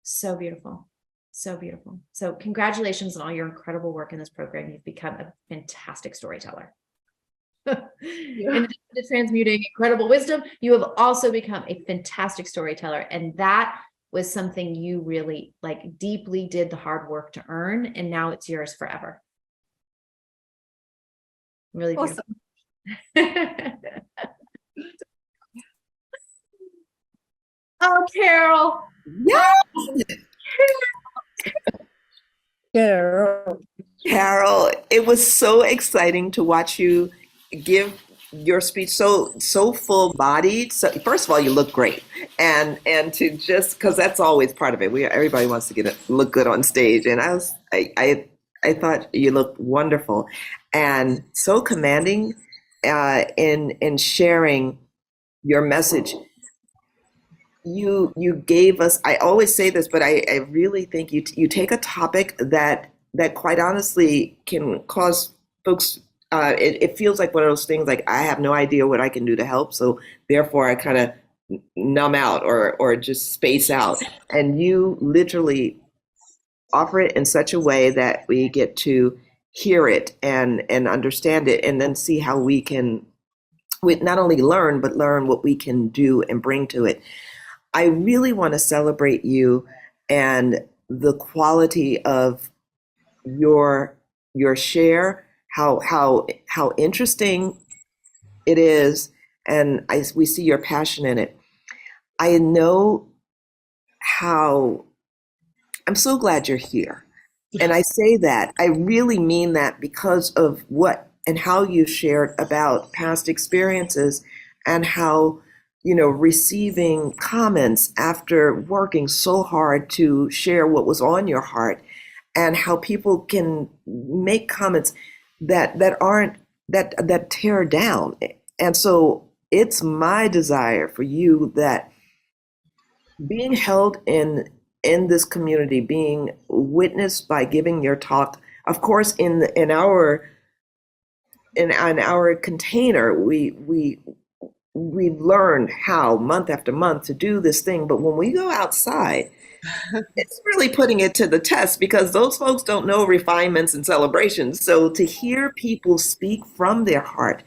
So beautiful. So beautiful. So congratulations on all your incredible work in this program. You've become a fantastic storyteller. In addition to transmuting incredible wisdom, you have also become a fantastic storyteller. And that was something you really like deeply did the hard work to earn. And now it's yours forever. Really beautiful. Awesome. Oh, Carol. Yes, Carol, it was so exciting to watch you give your speech so full bodied. So first of all, you look great, and to just because that's always part of it. Everybody wants to look good on stage, and I thought you looked wonderful and so commanding in sharing your message. You gave us, I always say this, but I really think you take a topic that quite honestly can cause folks, it feels like one of those things like I have no idea what I can do to help, so therefore I kind of numb out or just space out. And you literally offer it in such a way that we get to hear it and understand it, and then see how we can not only learn, but learn what we can do and bring to it. I really want to celebrate you and the quality of your share, how interesting it is, and we see your passion in it. I know how I'm so glad you're here. And I say that, I really mean that because of what and how you shared about past experiences and how, receiving comments after working so hard to share what was on your heart, and how people can make comments that tear down. And so it's my desire for you that being held in this community, being witnessed by giving your talk, of course, in our container, we've learned how month after month to do this thing. But when we go outside, it's really putting it to the test, because those folks don't know refinements and celebrations. So to hear people speak from their heart,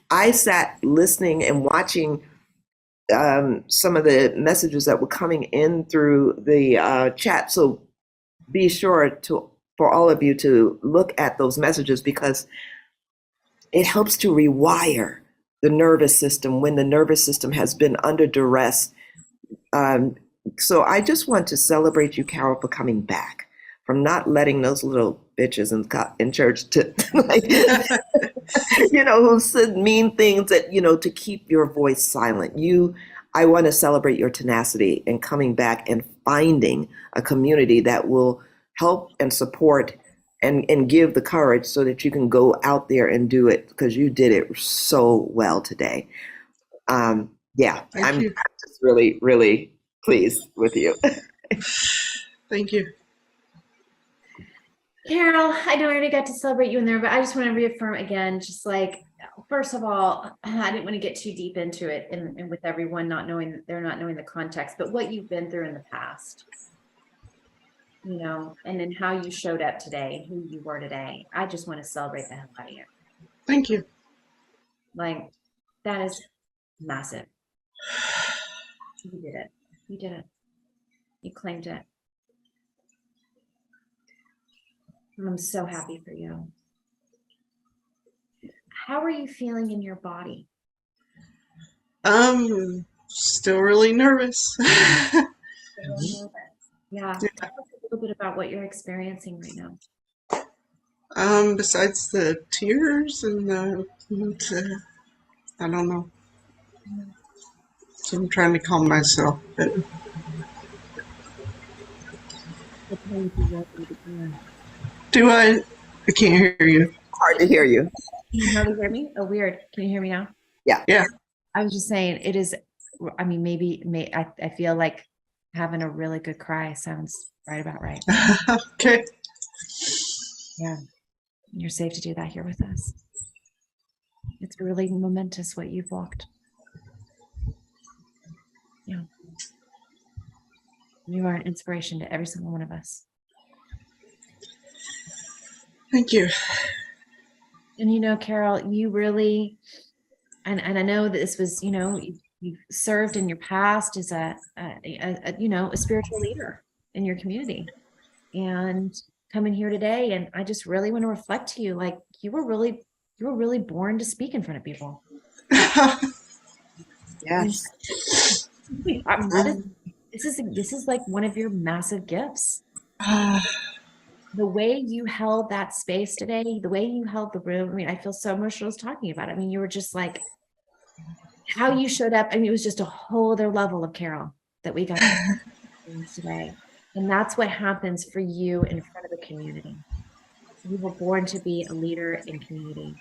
I sat listening and watching some of the messages that were coming in through the chat. So be sure for all of you to look at those messages, because it helps to rewire the nervous system when the nervous system has been under duress. So I just want to celebrate you, Carol, for coming back, from not letting those little bitches in church to who said mean things that, to keep your voice silent. I want to celebrate your tenacity in coming back and finding a community that will help and support and give the courage so that you can go out there and do it, because you did it so well today. I'm just really, really pleased with you. Thank you. Carol, I know I already got to celebrate you in there, but I just want to reaffirm again, just like, first of all, I didn't want to get too deep into it and with everyone not knowing the context, but what you've been through in the past, and then how you showed up today, who you were today. I just want to celebrate the hell out of you. Thank you. Like, that is massive. You did it. You did it. You claimed it. I'm so happy for you. How are you feeling in your body? Still really nervous. Yeah. Tell us a little bit about what you're experiencing right now. Besides the tears and I don't know. So I'm trying to calm myself. But do I can't hear you. Hard to hear you. Can you hardly hear me? Oh, weird. Can you hear me now? Yeah. Yeah. I was just saying, it is, I mean, I feel like having a really good cry sounds right about right. Okay. Yeah. You're safe to do that here with us. It's really momentous what you've walked. Yeah. You are an inspiration to every single one of us. Thank you. And you know, Carol, you really, and I know that this was, you know, you served in your past as a you know, a spiritual leader in your community, and coming here today, and I just really want to reflect to you, like you were really born to speak in front of people. Yes. This is like one of your massive gifts. The way you held that space today, the way you held the room. I mean, I feel so emotional just talking about it. I mean, you were just like, how you showed up. I mean, it was just a whole other level of Carol that we got to experience today. And that's what happens for you in front of the community. You were born to be a leader in community.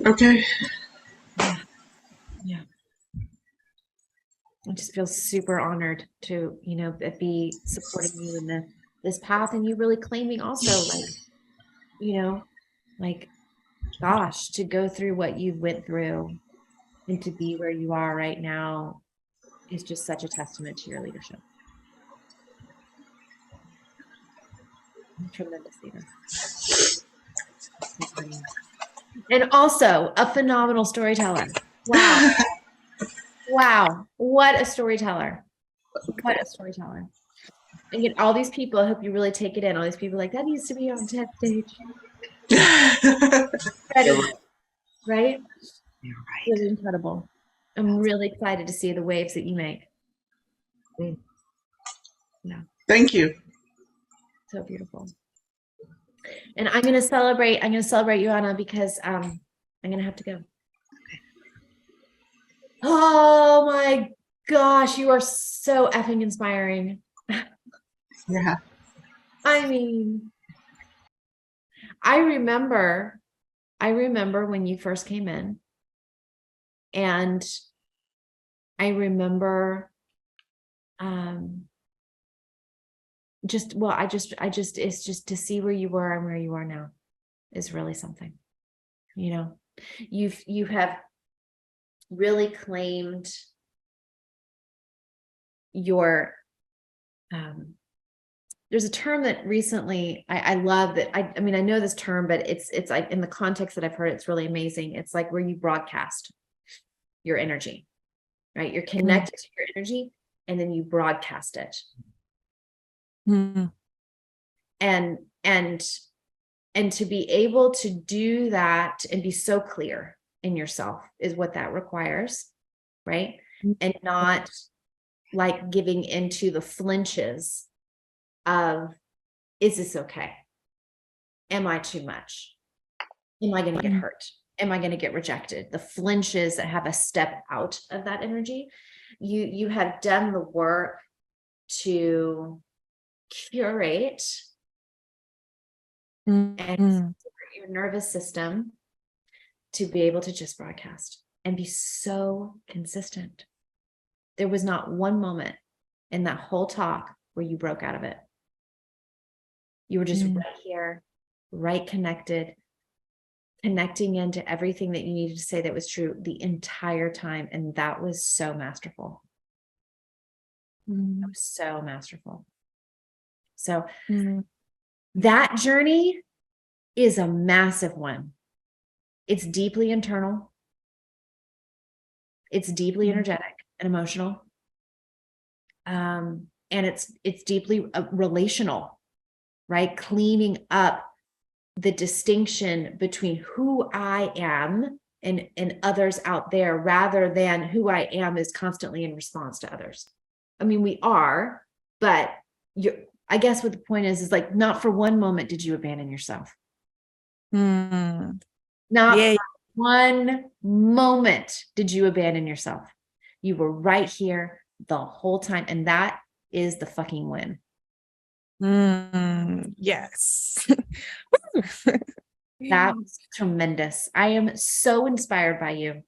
Okay. Yeah. I just feel super honored to, you know, be supporting you in this path, and you really claiming also, like, you know, like, gosh, to go through what you went through and to be where you are right now is just such a testament to your leadership. Tremendous leader. And also a phenomenal storyteller. Wow. Wow. What a storyteller. What a storyteller. And get all these people, I hope you really take it in. All these people like, that needs to be on TED stage. Incredible. Right? You're right. Really incredible. I'm really excited to see the waves that you make. Yeah. Thank you. So beautiful. And I'm going to celebrate you, Anna, because I'm going to have to go. Okay. Oh my gosh, you are so effing inspiring. Yeah. I mean, I remember when you first came in, and I remember it's just to see where you were and where you are now is really something. You know, you have really claimed your there's a term that recently I love that I mean, I know this term, but it's like in the context that I've heard, it's really amazing. It's like where you broadcast your energy, right? You're connected to your energy and then you broadcast it. And to be able to do that and be so clear in yourself is what that requires, right? And not like giving into the flinches of, is this okay? Am I too much? Am I going to get hurt? Am I going to get rejected? The flinches that have a step out of that energy. You have done the work to curate and support your nervous system to be able to just broadcast and be so consistent. There was not one moment in that whole talk where you broke out of it. You were just right here, right connected, connecting into everything that you needed to say that was true the entire time. And that was so masterful. That was so masterful. So that journey is a massive one. It's deeply internal. It's deeply energetic and emotional. And it's deeply relational, right? Cleaning up the distinction between who I am and others out there, rather than who I am is constantly in response to others. I mean, we are, but I guess what the point is like, not for one moment did you abandon yourself. Not for one moment did you abandon yourself. You were right here the whole time. And that is the fucking win. Yes. That was tremendous. I am so inspired by you.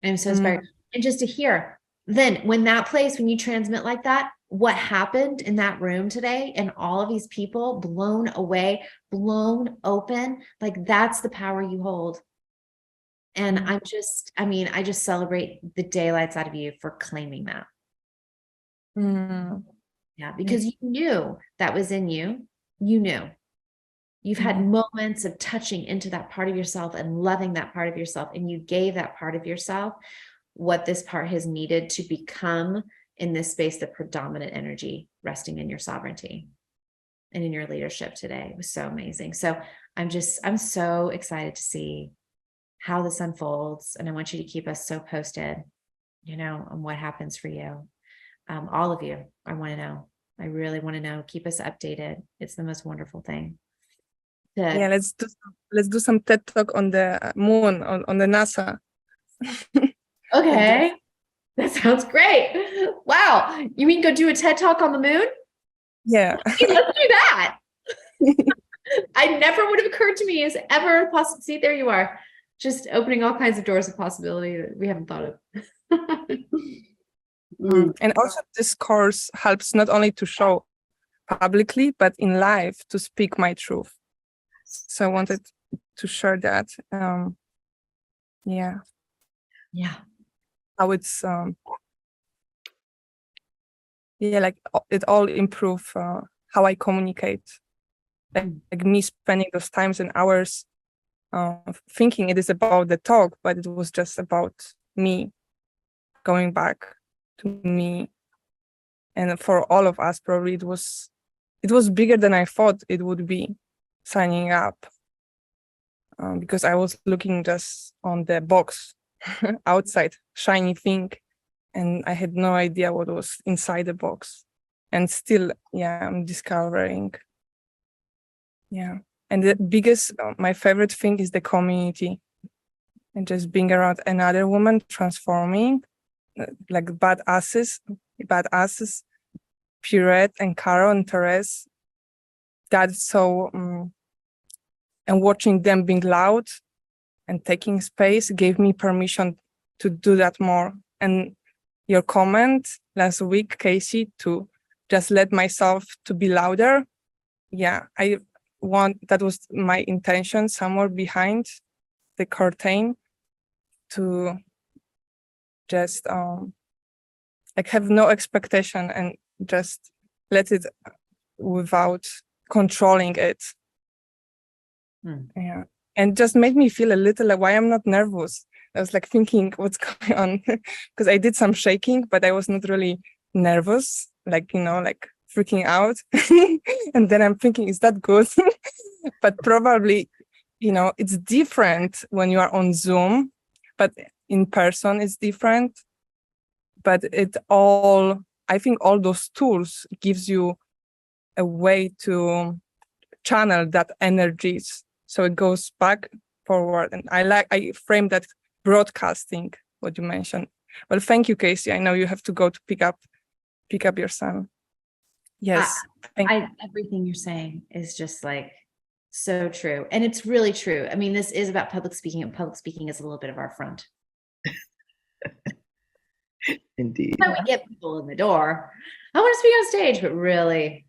I'm so inspired. And just to hear then when that place, when you transmit like that, what happened in that room today and all of these people blown away, blown open, like that's the power you hold. And I just celebrate the daylights out of you for claiming that. Mm. Yeah, because you knew that was in you. You knew. You've had moments of touching into that part of yourself and loving that part of yourself, and you gave that part of yourself what this part has needed to become in this space, the predominant energy resting in your sovereignty and in your leadership today. It was so amazing. So I'm so excited to see how this unfolds. And I want you to keep us so posted, on what happens for you. All of you, I want to know. I really want to know. Keep us updated. It's the most wonderful thing. Yeah, let's do some TED Talk on the moon, on the NASA. Okay. That sounds great. Wow. You mean go do a TED Talk on the moon? Yeah. Hey, let's do that. I never would have occurred to me as ever a possible. See, there you are. Just opening all kinds of doors of possibility that we haven't thought of. And also this course helps not only to show publicly, but in life to speak my truth. So I wanted to share that. Yeah. How it's like it all improve how I communicate. Like me spending those times and hours thinking it is about the talk, but it was just about me going back to me. And for all of us, probably it was bigger than I thought it would be, signing up, because I was looking just on the box outside, shiny thing, and I had no idea what was inside the box. And still, I'm discovering. And the biggest, my favorite thing is the community, and just being around another woman transforming, like badasses, Pierrette and Caro and Therese. That's so, and watching them being loud and taking space gave me permission to do that more. And your comment last week, Casey, to just let myself to be louder. That was my intention somewhere behind the curtain, to just like have no expectation and just let it without controlling it. And just made me feel a little like why I'm not nervous. I was like thinking what's going on, because I did some shaking, but I was not really nervous, like freaking out. And then I'm thinking, is that good? But probably, it's different when you are on Zoom, but in person it's different. But I think all those tools gives you a way to channel that energies. So it goes back, forward. And I frame that broadcasting, what you mentioned. Well, thank you, Casey. I know you have to go to pick up your son. Yes. Everything you're saying is just like so true. And it's really true. I mean, this is about public speaking, and public speaking is a little bit of our front. Indeed. We get people in the door. I want to speak on stage, but really,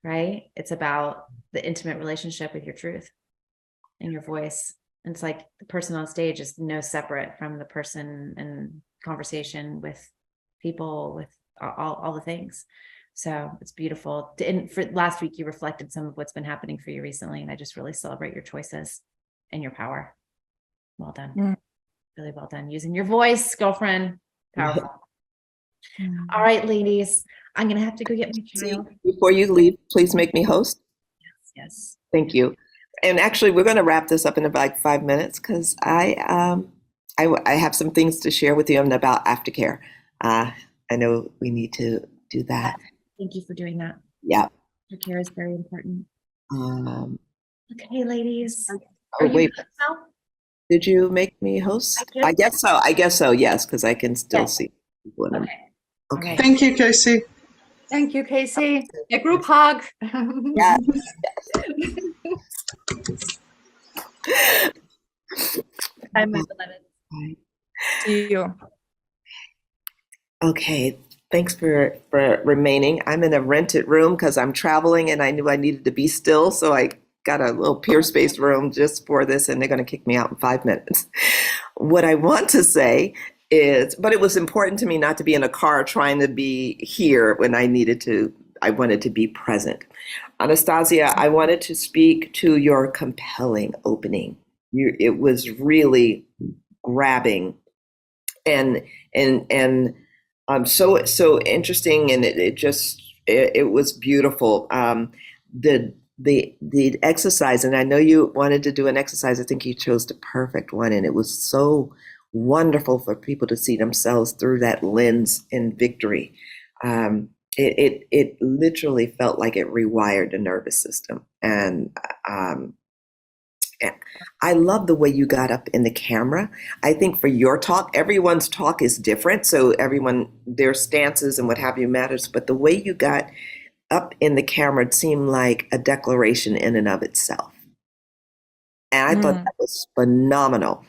right? It's about the intimate relationship with your truth and your voice. And it's like the person on stage is no separate from the person in conversation with people, with all the things. So it's beautiful. And for last week, you reflected some of what's been happening for you recently. And I just really celebrate your choices and your power. Well done. Really well done. Using your voice, girlfriend. Powerful. All right, ladies, I'm going to have to go get my child. Before you leave, please make me host. Yes. Thank you. And actually, we're going to wrap this up in about 5 minutes, because I have some things to share with you about aftercare. I know we need to do that. Thank you for doing that. Yeah. Aftercare is very important. Okay, ladies. Wait. Did you make me host? I guess so. Yes, because I can still see people. Okay. Thank you, Casey. Thank you, Casey. A group hug. Yeah. Bye, my beloved. See you. Okay, thanks for remaining. I'm in a rented room because I'm traveling and I knew I needed to be still, so I got a little peer space room just for this, and they're going to kick me out in 5 minutes. What I want to say is, but it was important to me not to be in a car trying to be here when I needed to. I wanted to be present. Anastasia, I wanted to speak to your compelling opening. It was really grabbing and so interesting, and it was beautiful. The exercise, and I know you wanted to do an exercise. I think you chose the perfect one, and it was so wonderful for people to see themselves through that lens in victory. It literally felt like it rewired the nervous system, and I love the way you got up in the camera. I think for your talk, everyone's talk is different. So their stances and what have you matters. But the way you got up in the camera, it seemed like a declaration in and of itself. And I thought that was phenomenal.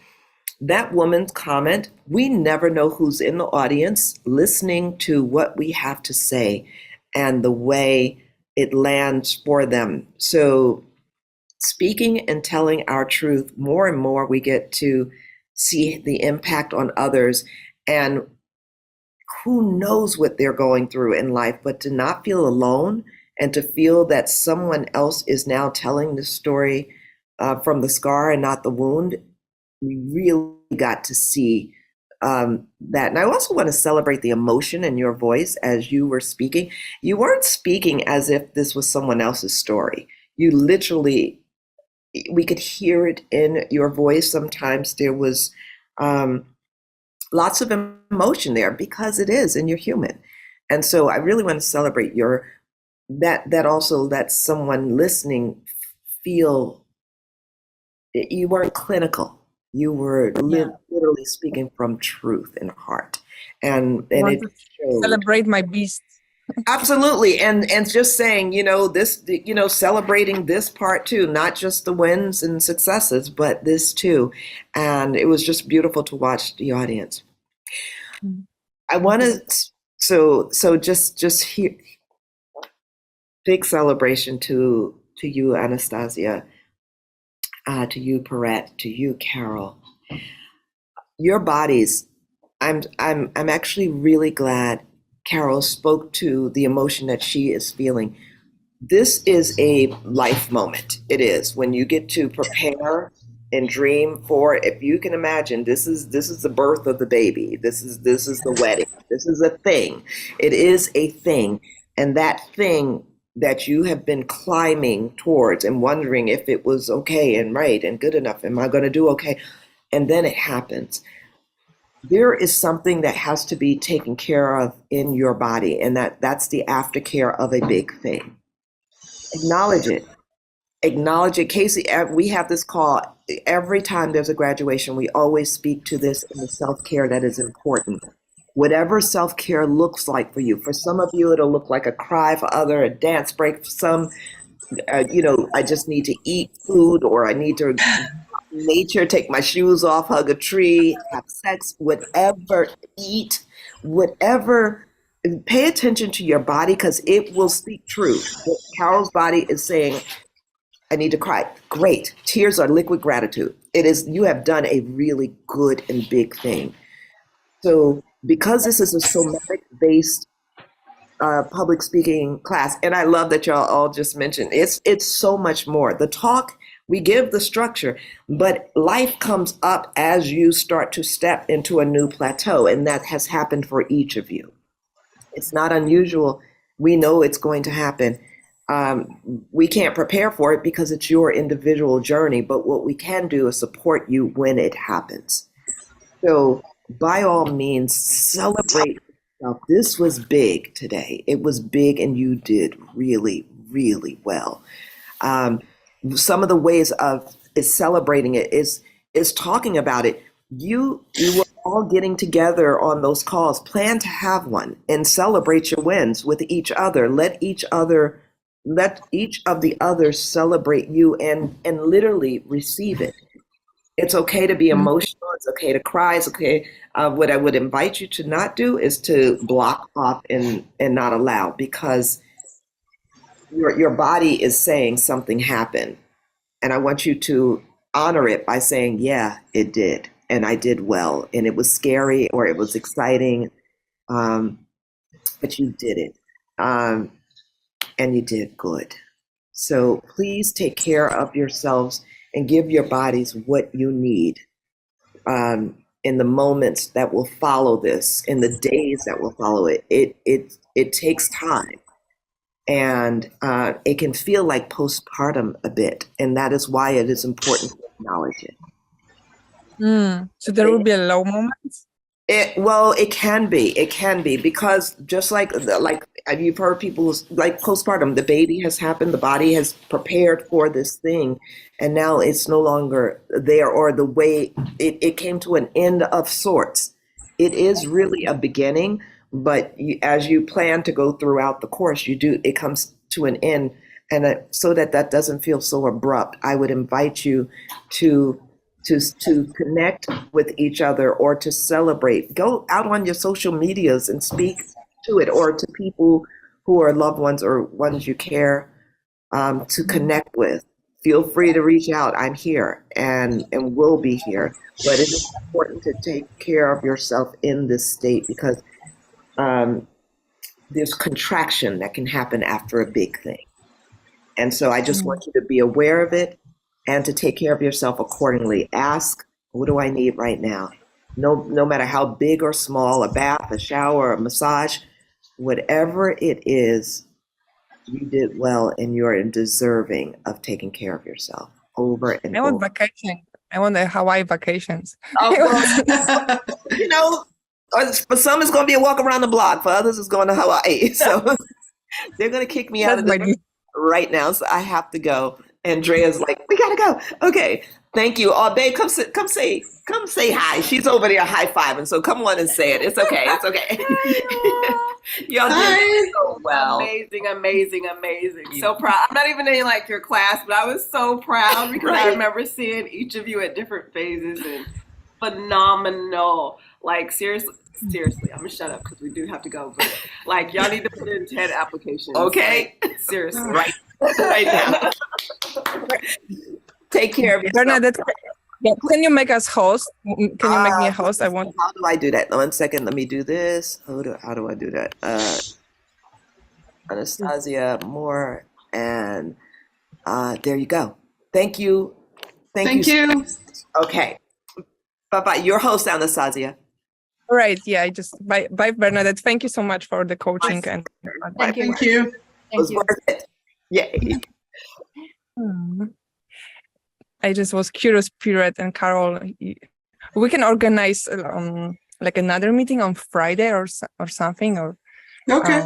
That woman's comment, we never know who's in the audience listening to what we have to say and the way it lands for them. So speaking and telling our truth, more and more we get to see the impact on others, and who knows what they're going through in life, but to not feel alone and to feel that someone else is now telling the story from the scar and not the wound. We really got to see that. And I also want to celebrate the emotion in your voice as you were speaking. You weren't speaking as if this was someone else's story. You literally, we could hear it in your voice. Sometimes there was lots of emotion there because it is, and you're human. And so I really want to celebrate that also lets someone listening feel you weren't clinical. You were literally speaking from truth and heart. And it showed. Celebrate my beast. Absolutely. And just saying, this, celebrating this part too, not just the wins and successes, but this too. And it was just beautiful to watch the audience. I want to, so just here, big celebration to you, Anastasia, to you, Perrette, to you, Carol. Your bodies, I'm actually really glad Carol spoke to the emotion that she is feeling. This is a life moment. It is when you get to prepare and dream for, if you can imagine, this is the birth of the baby. This is the wedding. This is a thing. It is a thing. And that thing that you have been climbing towards and wondering if it was okay and right and good enough. Am I going to do okay? And then it happens. There is something that has to be taken care of in your body, and that's the aftercare of a big thing. Acknowledge it. Acknowledge it. Casey, we have this call every time there's a graduation. We always speak to this in the self-care that is important. Whatever self-care looks like for you. For some of you, it'll look like a cry. For other, a dance break. For some, I just need to eat food, or I need to nature, take my shoes off, hug a tree, have sex, whatever, eat, whatever. Pay attention to your body because it will speak truth. Carol's body is saying, I need to cry. Great. Tears are liquid gratitude. It is, you have done a really good and big thing. So because this is a somatic-based public speaking class, and I love that y'all all just mentioned, it's so much more. The talk, we give the structure, but life comes up as you start to step into a new plateau, and that has happened for each of you. It's not unusual. We know it's going to happen. We can't prepare for it because it's your individual journey, but what we can do is support you when it happens. So by all means, celebrate yourself. This was big today. It was big, and you did really, really well. Some of the ways of celebrating it is talking about it. You were all getting together on those calls. Plan to have one and celebrate your wins with each other. Let each of the others celebrate you and literally receive it. It's okay to be emotional. It's okay to cry. It's okay. What I would invite you to not do is to block off and not allow, because your body is saying something happened. And I want you to honor it by saying, yeah, it did. And I did well. And it was scary or it was exciting. But you did it. And you did good. So please take care of yourselves and give your bodies what you need in the moments that will follow this, in the days that will follow it. It takes time. And it can feel like postpartum a bit. And that is why it is important to acknowledge it. So there will be a low moment? It can be, because just like you've heard people, like postpartum, the baby has happened, the body has prepared for this thing, and now it's no longer there, or the way it came to an end of sorts. It is really a beginning, but as you plan to go throughout the course, it comes to an end, and so that doesn't feel so abrupt, I would invite you to connect with each other, or to celebrate. Go out on your social medias and speak to it, or to people who are loved ones or ones you care to connect with. Feel free to reach out. I'm here and will be here. But it is important to take care of yourself in this state, because there's contraction that can happen after a big thing. And so I just want you to be aware of it, and to take care of yourself accordingly. Ask, what do I need right now? No matter how big or small, a bath, a shower, a massage, whatever it is, you did well, and you're deserving of taking care of yourself over and I want over. vacation. I want the Hawaii vacations. You know, for some it's going to be a walk around the block. For others, it's going to Hawaii. So they're going to kick me out of the right now. So I have to go. Andrea's like, we gotta go. Okay, thank you. Oh, babe, come say hi. She's over there high-fiving, so come on and say it. It's okay. It's okay. Y'all did so well. Amazing. So proud. I'm not even in like your class, but I was so proud because I remember seeing each of you at different phases, and phenomenal. Like seriously, I'm gonna shut up because we do have to go. But like y'all need to put in 10 applications. Okay. Like, seriously. Right now. Take care of yourself. Bernadette, can you make us host? Can you make me a host? I want. How do I do that? 1 second. Let me do this. How do I do that? Anastazja Moore, and there you go. Thank you. Thank you. Okay. Bye-bye. Your host, Anastazja. All right. Yeah. Bye, Bernadette. Thank you so much for the coaching. And Thank you. It was worth it. Yay. I just was curious, Piret and Carol. We can organize like another meeting on Friday or something, or Okay.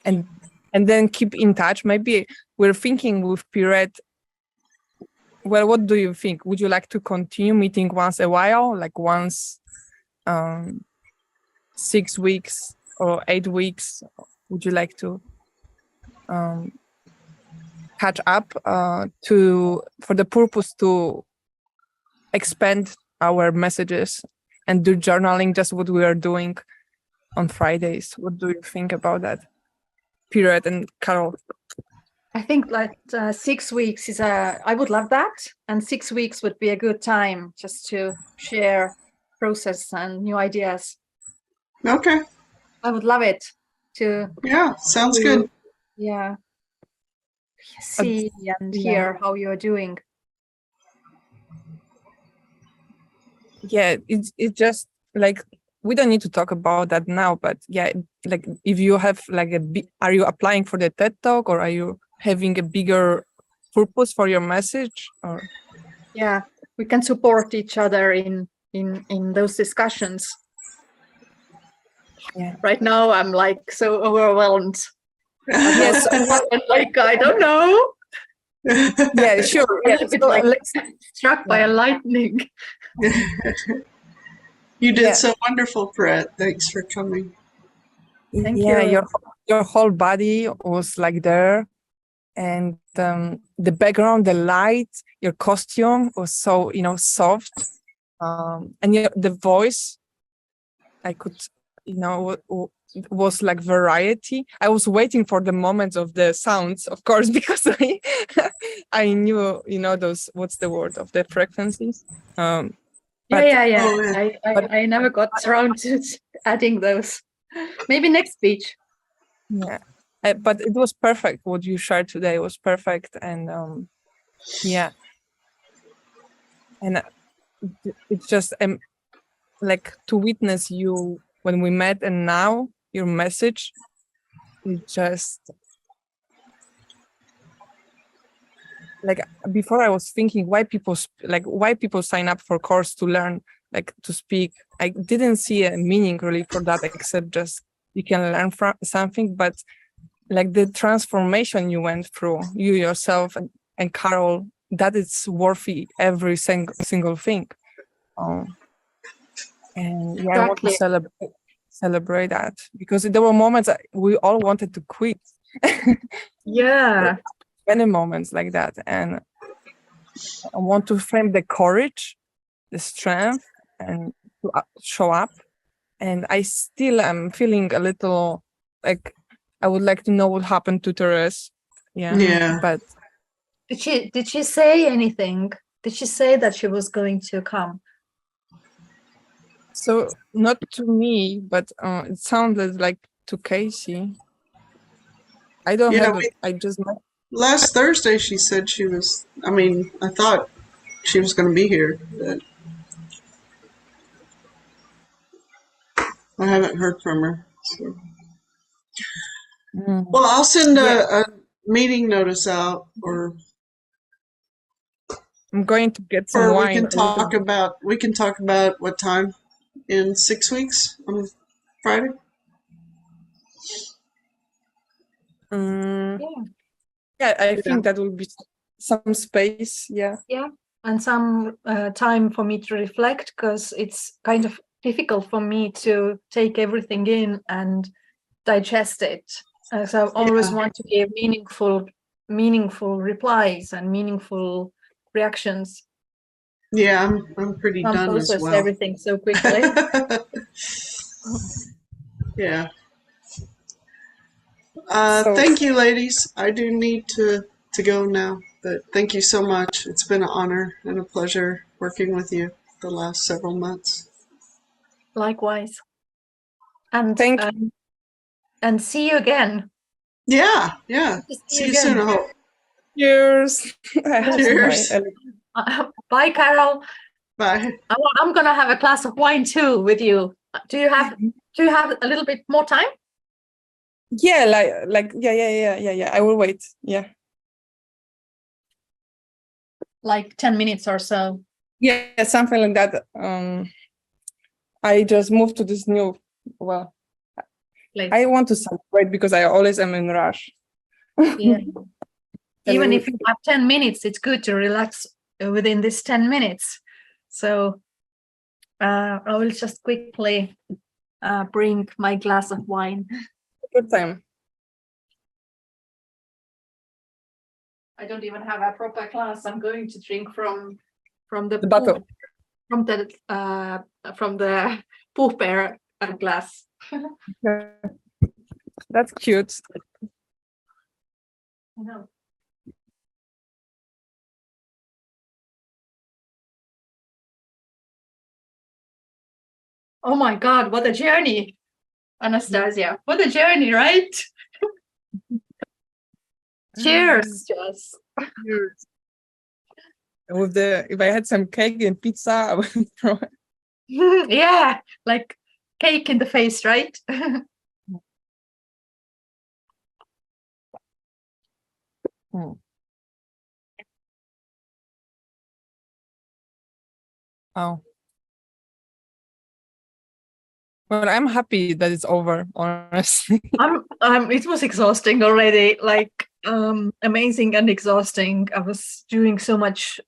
And then keep in touch. Maybe we're thinking with Piret. Well, what do you think? Would you like to continue meeting once a while, like once 6 weeks or 8 weeks? Would you like to catch up for the purpose to expand our messages and do journaling, just what we are doing on Fridays? What do you think about that, Piret and Carol? I think like 6 weeks I would love that. And 6 weeks would be a good time just to share process and new ideas. Okay. I would love it to. Yeah, sounds good. Yeah. See and hear how you are doing. Yeah, it's just like, we don't need to talk about that now, but yeah, like if you have like are you applying for the TED Talk, or are you having a bigger purpose for your message? Or yeah, we can support each other in those discussions. Yeah. Right now I'm like so overwhelmed. Yes, like I don't know. yeah, sure. Yeah. So, like struck by a lightning. You did so wonderful, Brett. Thanks for coming. Thank you. Your whole body was like there, and the background, the light, your costume was so soft. And the voice, I could, was like variety. I was waiting for the moments of the sounds, of course, because I knew, those, what's the word of the frequencies. Yeah. Oh, yeah. I never got around to adding those. Maybe next speech. Yeah, but it was perfect. What you shared today was perfect, and yeah, and it's just like to witness you when we met, and now your message is just like, before I was thinking why people sign up for course to learn, like, to speak. I didn't see a meaning really for that, except just you can learn from something, but like the transformation you went through, you yourself and Carol, that is worthy every single thing. And yeah, I want to celebrate that, because there were moments we all wanted to quit. Yeah. Many moments like that, and I want to frame the courage, the strength, and to show up. And I still am feeling a little like I would like to know what happened to Therese. Yeah. But Did she say anything? Did she say that she was going to come? so not to me, but it sounded like to Casey. I don't Yeah, have it. I just last Thursday she said she was, I thought she was going to be here, but I haven't heard from her. So. Well, I'll send a meeting notice out, or I'm going to get some wine. we can talk about what time in 6 weeks on Friday. Yeah, I think that will be some space. Yeah. Yeah, and some time for me to reflect, because it's kind of difficult for me to take everything in and digest it. So I always want to give meaningful replies and meaningful reactions. Yeah, I'm pretty Can't done as process well. everything so quickly. Yeah. So- Thank you, ladies. I do need to go now, but thank you so much. It's been an honor and a pleasure working with you the last several months. Likewise. And Thank you. And see you again. Yeah. See you soon, I hope. Cheers. Cheers. Bye, Carol. Bye. I'm gonna have a glass of wine too with you. Do you have a little bit more time? Yeah, yeah. I will wait. Yeah. Like 10 minutes or so. Yeah, something like that. I just moved to this new, Place. I want to celebrate because I always am in rush. Yeah. Even if you have 10 minutes, it's good to relax within this 10 minutes. So I will just quickly bring my glass of wine. Good time. I don't even have a proper glass. I'm going to drink from the bottle. From the Pooh Bear glass. Yeah. That's cute. I know. Oh my God, what a journey, Anastazja. What a journey, right? Cheers, Jess. Cheers. With if I had some cake and pizza, I would throw it. Yeah, like cake in the face, right? Oh. Well, I'm happy that it's over, honestly. It was exhausting already, like amazing and exhausting. I was doing so much